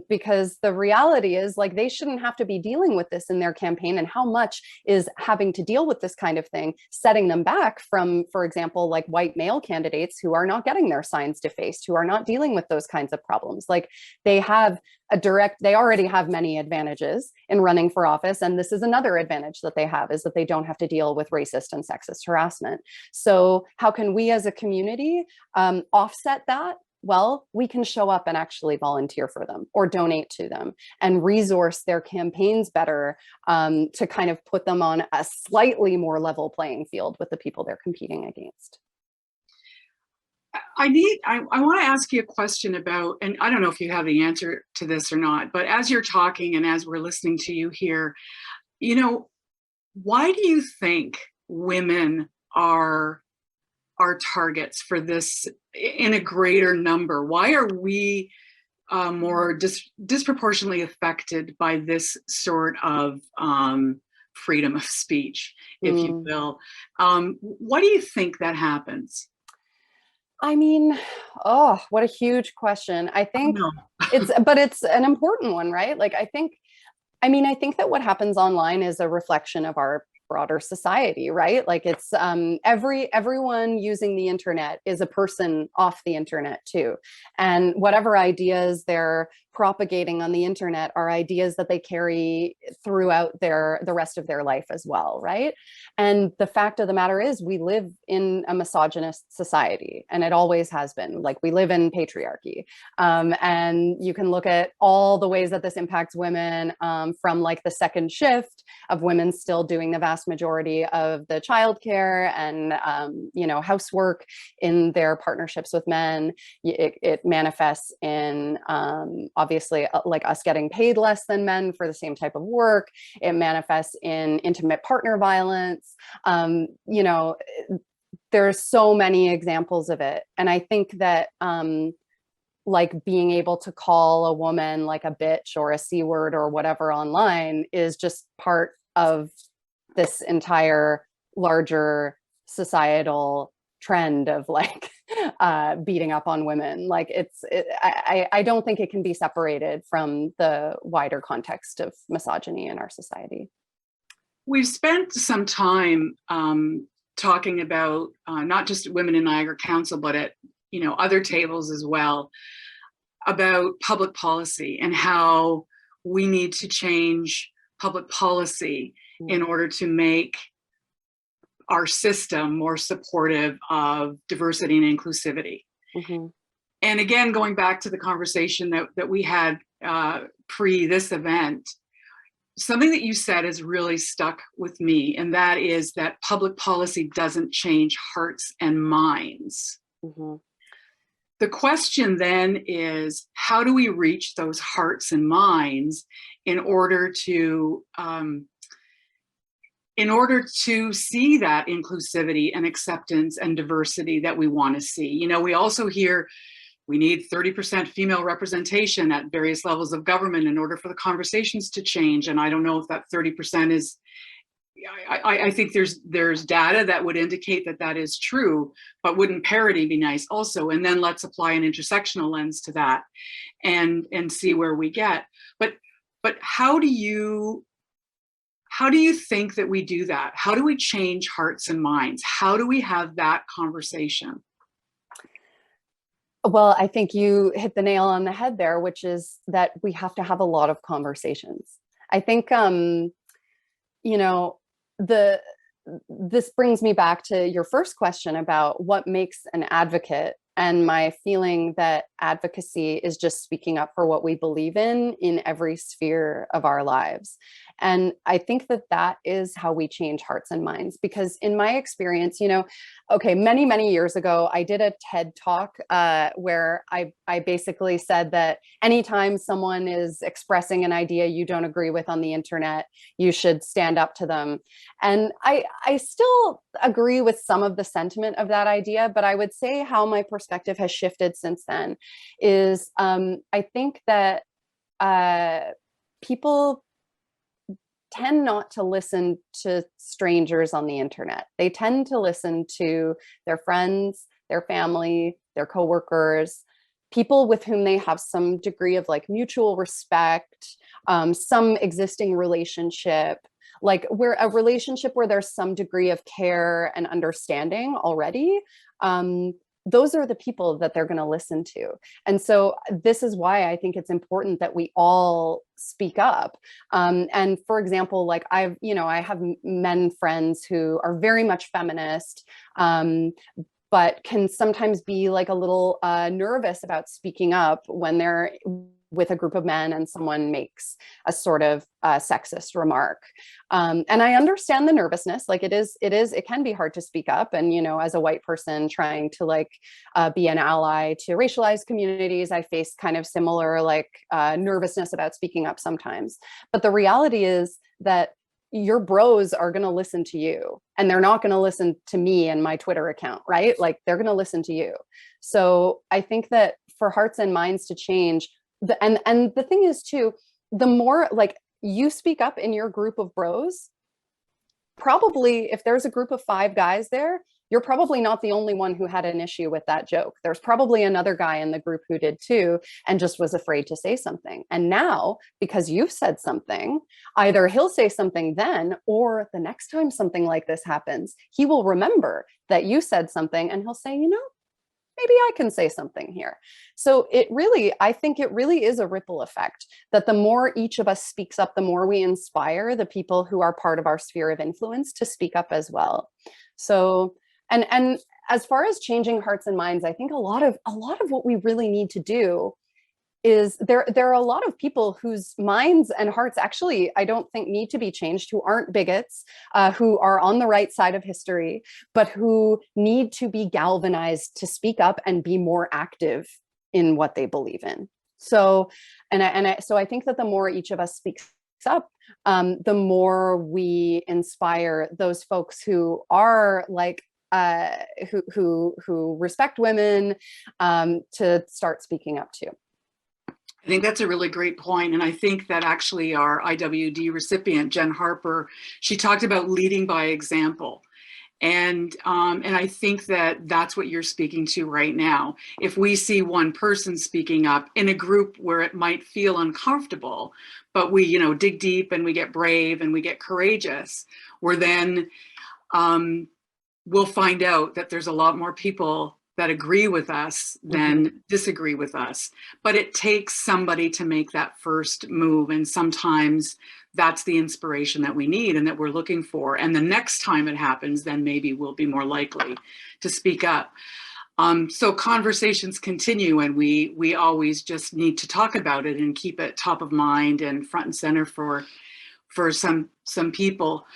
Because the reality is, like, they shouldn't have to be dealing with this in their campaign, and how much is having to deal with this kind of thing setting them back from, for example, like white male candidates who are not getting their signs defaced, who are not dealing with those kinds of problems. Like, they already have many advantages in running for office, and this is another advantage that they have, is that they don't have to deal with racist and sexist harassment. So how can we as a community offset that? Well, we can show up and actually volunteer for them or donate to them and resource their campaigns better, to kind of put them on a slightly more level playing field with the people they're competing against. I want to ask you a question about, and I don't know if you have the answer to this or not, but as you're talking and as we're listening to you here, why do you think women are targets for this in a greater number? Why are we more disproportionately affected by this sort of freedom of speech, if you will? Why do you think that happens? I mean, oh, what a huge question. I think but it's an important one, right? Like, I think that what happens online is a reflection of our broader society, right? Like, it's everyone using the internet is a person off the internet too. And whatever ideas they're propagating on the internet are ideas that they carry throughout the rest of their life as well, right? And the fact of the matter is, we live in a misogynist society, and it always has been. Like, we live in patriarchy, and you can look at all the ways that this impacts women, from like the second shift of women still doing the vast majority of the childcare and housework in their partnerships with men. It manifests in obviously like us getting paid less than men for the same type of work. It manifests in intimate partner violence. There's so many examples of it. And I think that like being able to call a woman like a bitch or a C word or whatever online is just part of this entire larger societal trend of like beating up on women. Like, I don't think it can be separated from the wider context of misogyny in our society. We've spent some time talking about not just Women in Niagara Council, but at other tables as well, about public policy and how we need to change public policy in order to make our system more supportive of diversity and inclusivity. Mm-hmm. And again, going back to the conversation that we had pre this event, something that you said has really stuck with me, and that is that public policy doesn't change hearts and minds. Mm-hmm. The question then is, how do we reach those hearts and minds in order to see that inclusivity and acceptance and diversity that we want to see? We also hear we need 30% female representation at various levels of government in order for the conversations to change. And I don't know if that 30% is, I think there's data that would indicate that is true, but wouldn't parity be nice also? And then let's apply an intersectional lens to that and see where we get. But how do you think that we do that? How do we change hearts and minds? How do we have that conversation? Well, I think you hit the nail on the head there, which is that we have to have a lot of conversations. I think, this brings me back to your first question about what makes an advocate, and my feeling that advocacy is just speaking up for what we believe in every sphere of our lives. And I think that is how we change hearts and minds, because in my experience, many, many years ago, I did a TED talk where I basically said that anytime someone is expressing an idea you don't agree with on the internet, you should stand up to them. And I still agree with some of the sentiment of that idea, but I would say how my perspective has shifted since then is I think that people tend not to listen to strangers on the internet. They tend to listen to their friends, their family, their coworkers, people with whom they have some degree of like mutual respect, some existing relationship, like where a relationship where there's some degree of care and understanding already. Those are the people that they're going to listen to. And so this is why I think it's important that we all speak up. And for example, like I have men friends who are very much feminist, but can sometimes be like a little nervous about speaking up when they're with a group of men and someone makes a sort of sexist remark. And I understand the nervousness. Like it can be hard to speak up. And, you know, as a white person trying to like be an ally to racialized communities, I face kind of similar like nervousness about speaking up sometimes. But the reality is that your bros are going to listen to you, and they're not going to listen to me and my Twitter account, right? Like they're going to listen to you. So I think that for hearts and minds to change, and the thing is too, the more like you speak up in your group of bros, probably if there's a group of 5 guys there, you're probably not the only one who had an issue with that joke. There's probably another guy in the group who did too, and just was afraid to say something. And now, because you've said something, either he'll say something then, or the next time something like this happens, he will remember that you said something and he'll say, you know, maybe I can say something here. So I think it really is a ripple effect, that the more each of us speaks up, the more we inspire the people who are part of our sphere of influence to speak up as well. So, and as far as changing hearts and minds, I think a lot of what we really need to do is there are a lot of people whose minds and hearts actually, I don't think need to be changed, who aren't bigots, who are on the right side of history, but who need to be galvanized to speak up and be more active in what they believe in. So, so I think that the more each of us speaks up, the more we inspire those folks who are like, who respect women, to start speaking up too. I think that's a really great point. And I think that actually our IWD recipient, Jenn Harper, she talked about leading by example. And I think that that's what you're speaking to right now. If we see one person speaking up in a group where it might feel uncomfortable, but we, you know, dig deep and we get brave and we get courageous, we're then, we'll find out that there's a lot more people that agree with us than disagree with us. But it takes somebody to make that first move. And sometimes that's the inspiration that we need and that we're looking for. And the next time it happens, then maybe we'll be more likely to speak up. So conversations continue, and we always just need to talk about it and keep it top of mind and front and center for some people.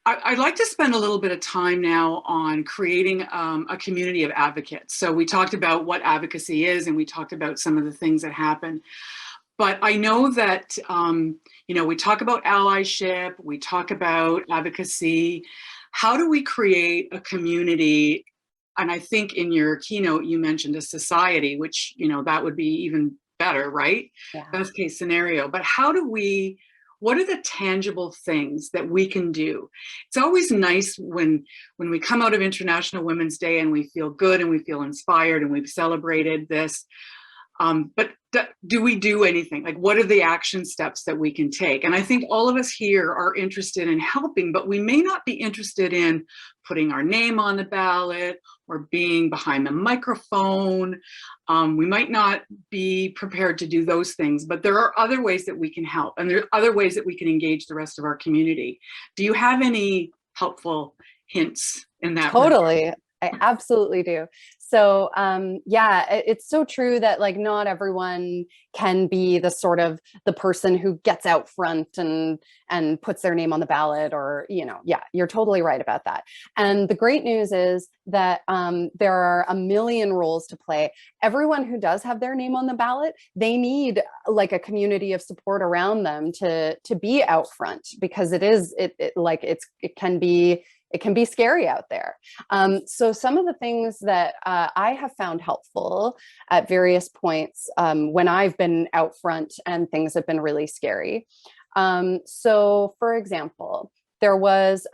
I'd like to spend a little bit of time now on creating a community of advocates. So we talked about what advocacy is, and we talked about some of the things that happen. But I know that, you know, we talk about allyship, we talk about advocacy. How do we create a community? And I think in your keynote, you mentioned a society, which, you know, that would be even better, right? Yeah. Best case scenario. But what are the tangible things that we can do? It's always nice when we come out of International Women's Day and we feel good and we feel inspired and we've celebrated this. But do we do anything? Like, what are the action steps that we can take? And I think all of us here are interested in helping, but we may not be interested in putting our name on the ballot or being behind the microphone. We might not be prepared to do those things, but there are other ways that we can help, and there are other ways that we can engage the rest of our community. Do you have any helpful hints in that? Totally. I absolutely do. So yeah, it's so true that like not everyone can be the sort of the person who gets out front and puts their name on the ballot, or, you know, yeah, you're totally right about that. And the great news is that there are a million roles to play. Everyone who does have their name on the ballot, they need like a community of support around them to be out front, because it can be scary out there. So some of the things that I have found helpful at various points when I've been out front and things have been really scary. So for example, there was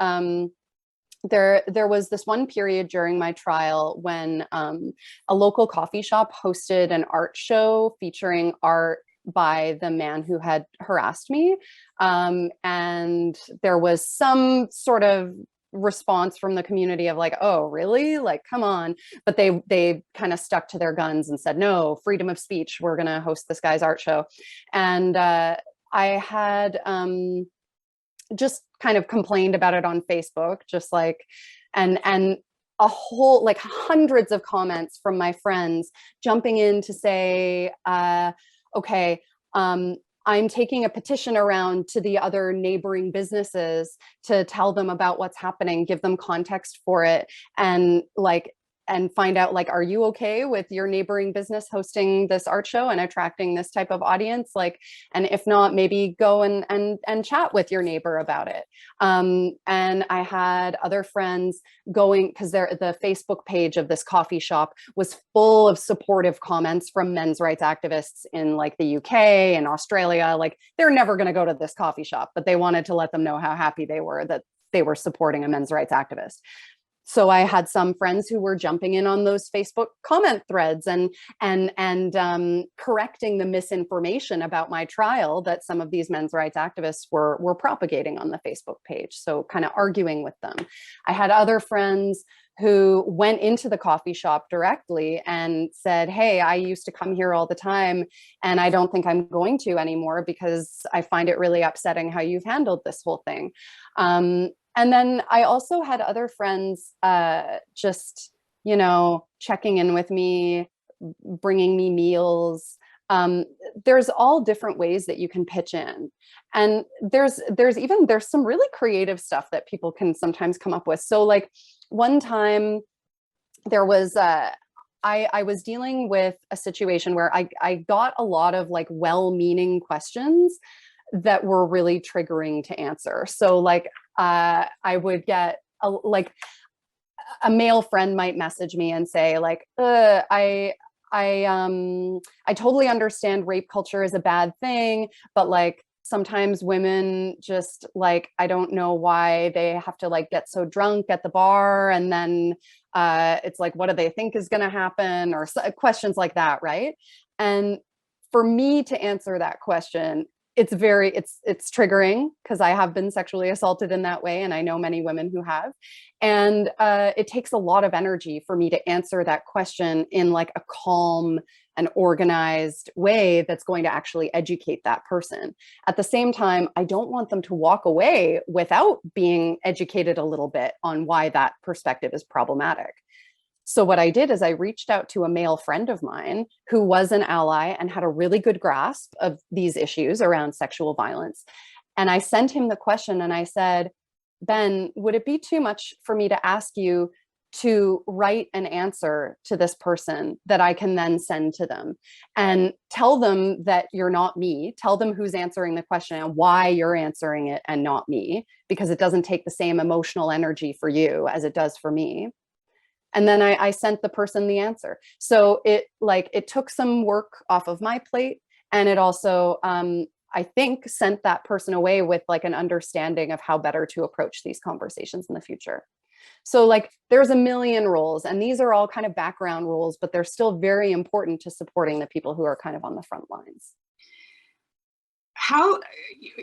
this one period during my trial when a local coffee shop hosted an art show featuring art by the man who had harassed me. And there was some sort of response from the community of like, oh, really? Like, come on. But they kind of stuck to their guns and said, no, freedom of speech. We're going to host this guy's art show. And I had just kind of complained about it on Facebook, just like, and a whole, like hundreds of comments from my friends jumping in to say, okay, I'm taking a petition around to the other neighboring businesses to tell them about what's happening, give them context for it, and find out, like, are you okay with your neighboring business hosting this art show and attracting this type of audience? Like, and if not, maybe go and chat with your neighbor about it. And I had other friends going, because the Facebook page of this coffee shop was full of supportive comments from men's rights activists in like the UK and Australia. Like, they're never going to go to this coffee shop, but they wanted to let them know how happy they were that they were supporting a men's rights activist. So I had some friends who were jumping in on those Facebook comment threads and correcting the misinformation about my trial that some of these men's rights activists were propagating on the Facebook page. So kind of arguing with them. I had other friends who went into the coffee shop directly and said, hey, I used to come here all the time, and I don't think I'm going to anymore because I find it really upsetting how you've handled this whole thing. And then I also had other friends just, you know, checking in with me, bringing me meals. There's all different ways that you can pitch in. And there's some really creative stuff that people can sometimes come up with. So like one time there was, I was dealing with a situation where I got a lot of like well-meaning questions that were really triggering to answer. So like, I would get a male friend might message me and say like, I totally understand rape culture is a bad thing, but like sometimes women just like, I don't know why they have to like get so drunk at the bar. And then it's like, what do they think is going to happen? Or questions like that. Right. And for me to answer that question, it's triggering because I have been sexually assaulted in that way. And I know many women who have, and it takes a lot of energy for me to answer that question in like a calm and organized way that's going to actually educate that person. At the same time, I don't want them to walk away without being educated a little bit on why that perspective is problematic. So what I did is I reached out to a male friend of mine who was an ally and had a really good grasp of these issues around sexual violence. And I sent him the question and I said, Ben, would it be too much for me to ask you to write an answer to this person that I can then send to them and tell them that you're not me, tell them who's answering the question and why you're answering it and not me, because it doesn't take the same emotional energy for you as it does for me. And then I sent the person the answer. So it took some work off of my plate. And it also, I think, sent that person away with like an understanding of how better to approach these conversations in the future. So like there's a million rules, and these are all kind of background rules, but they're still very important to supporting the people who are kind of on the front lines. How,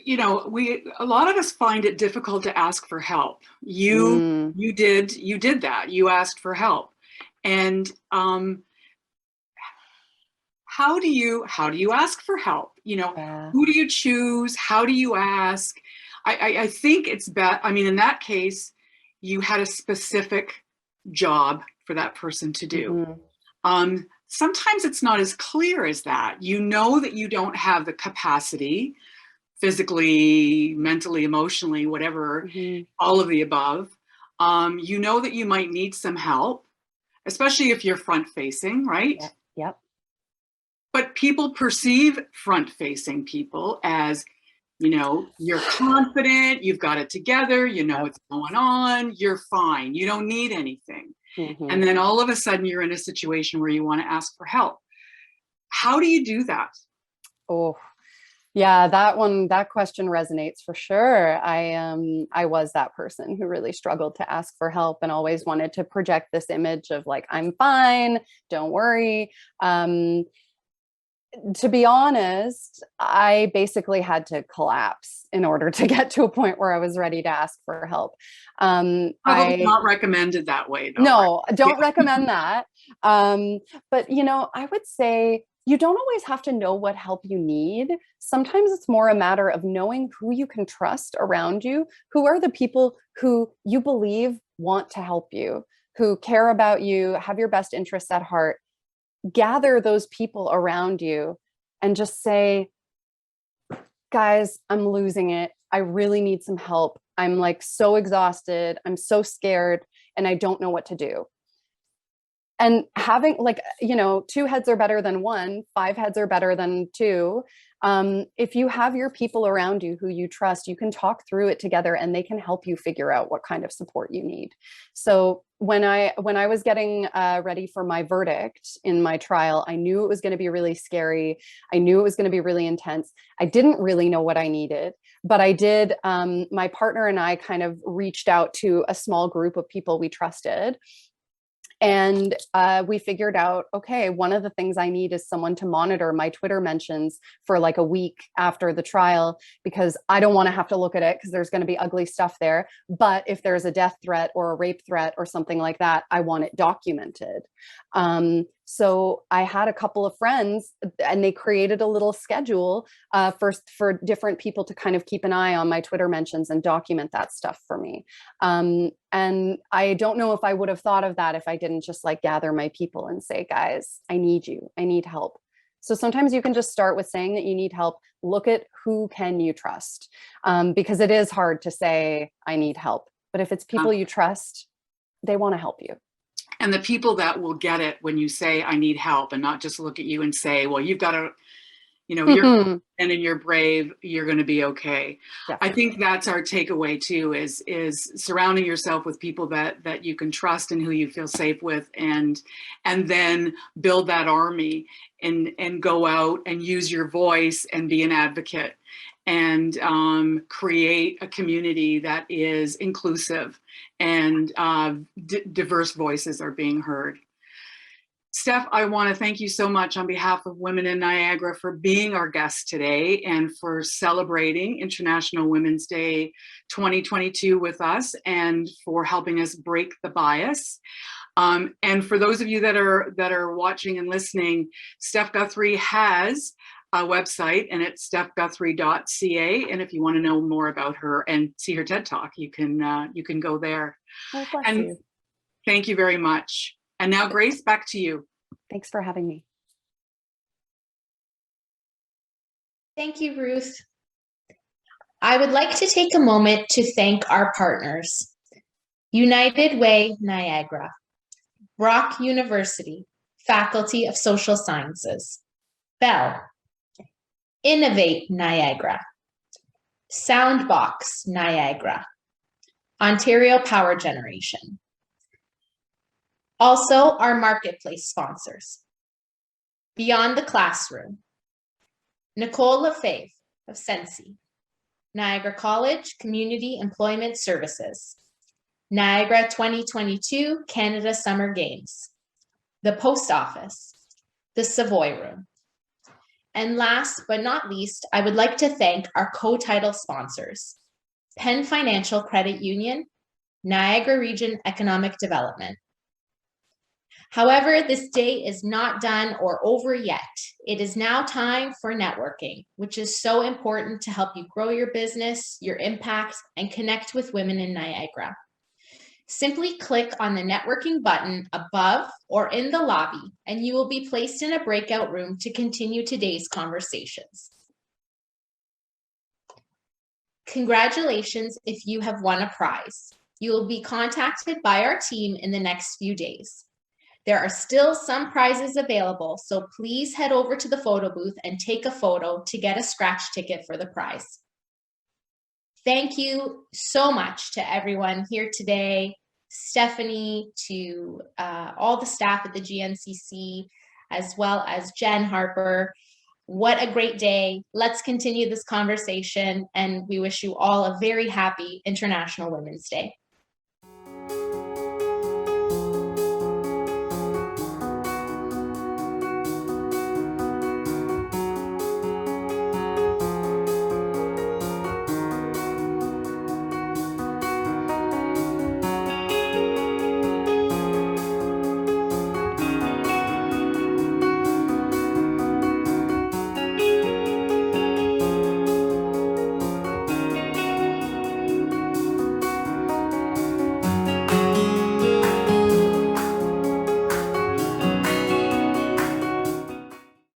you know, a lot of us find it difficult to ask for help. You did that. You asked for help. And how do you ask for help? You know, who do you choose? How do you ask? I think it's bad. I mean, in that case, you had a specific job for that person to do. Sometimes it's not as clear as that. You know that you don't have the capacity, physically, mentally, emotionally, whatever, all of the above. You know that you might need some help, especially if you're front-facing, right? Yep. But people perceive front-facing people as, you know, you're confident, you've got it together, you know what's going on, you're fine, you don't need anything. And then all of a sudden you're in a situation where you want to ask for help. How do you do that? Oh, yeah, that question resonates for sure. I was that person who really struggled to ask for help and always wanted to project this image of like, I'm fine, don't worry. To be honest, I basically had to collapse in order to get to a point where I was ready to ask for help. Probably not recommended that way, though. No, right? Don't recommend that. But, you know, I would say you don't always have to know what help you need. Sometimes it's more a matter of knowing who you can trust around you, who are the people who you believe want to help you, who care about you, have your best interests at heart. Gather those people around you and just say, guys, I'm losing it. I really need some help. I'm like so exhausted. I'm so scared and I don't know what to do. And having like, you know, 2 heads are better than 1, 5 heads are better than 2. If you have your people around you who you trust, you can talk through it together and they can help you figure out what kind of support you need. So when I was getting ready for my verdict in my trial, I knew it was going to be really scary. I knew it was going to be really intense. I didn't really know what I needed, but I did. My partner and I kind of reached out to a small group of people we trusted. And we figured out, okay, one of the things I need is someone to monitor my Twitter mentions for like a week after the trial, because I don't want to have to look at it because there's going to be ugly stuff there. But if there's a death threat or a rape threat or something like that, I want it documented. So I had a couple of friends and they created a little schedule for different people to kind of keep an eye on my Twitter mentions and document that stuff for me. And I don't know if I would have thought of that if I didn't just like gather my people and say, guys, I need you, I need help. So sometimes you can just start with saying that you need help. Look at who can you trust, because it is hard to say, I need help. But if it's people you trust, they want to help you. And the people that will get it when you say, I need help, and not just look at you and say, well, you've got to, you know, you're and you're brave, you're going to be okay. Definitely. I think that's our takeaway too, is surrounding yourself with people that you can trust and who you feel safe with, and then build that army and go out and use your voice and be an advocate and create a community that is inclusive and diverse voices are being heard. Steph, I want to thank you so much on behalf of Women in Niagara for being our guest today and for celebrating International Women's Day 2022 with us and for helping us break the bias. And for those of you that are watching and listening, Steph Guthrie has a website and it's stephguthrie.ca. And if you want to know more about her and see her TED Talk, you can go there. Oh, bless and you. Thank you very much. And now, Grace, back to you. Thanks for having me. Thank you, Ruth. I would like to take a moment to thank our partners: United Way Niagara, Brock University, Faculty of Social Sciences, Bell, Innovate Niagara, Soundbox Niagara, Ontario Power Generation. Also, our marketplace sponsors: Beyond the Classroom, Nicole Lefebvre of Sensi, Niagara College Community Employment Services, Niagara 2022 Canada Summer Games, the Post Office, the Savoy Room. And last but not least, I would like to thank our co-title sponsors: PenFinancial Credit Union, Niagara Region Economic Development. However, this day is not done or over yet. It is now time for networking, which is so important to help you grow your business, your impact, and connect with women in Niagara. Simply click on the networking button above or in the lobby, and you will be placed in a breakout room to continue today's conversations. Congratulations if you have won a prize. You will be contacted by our team in the next few days. There are still some prizes available, so please head over to the photo booth and take a photo to get a scratch ticket for the prize. Thank you so much to everyone here today, Stephanie, to all the staff at the GNCC, as well as Jen Harper. What a great day. Let's continue this conversation, and we wish you all a very happy International Women's Day.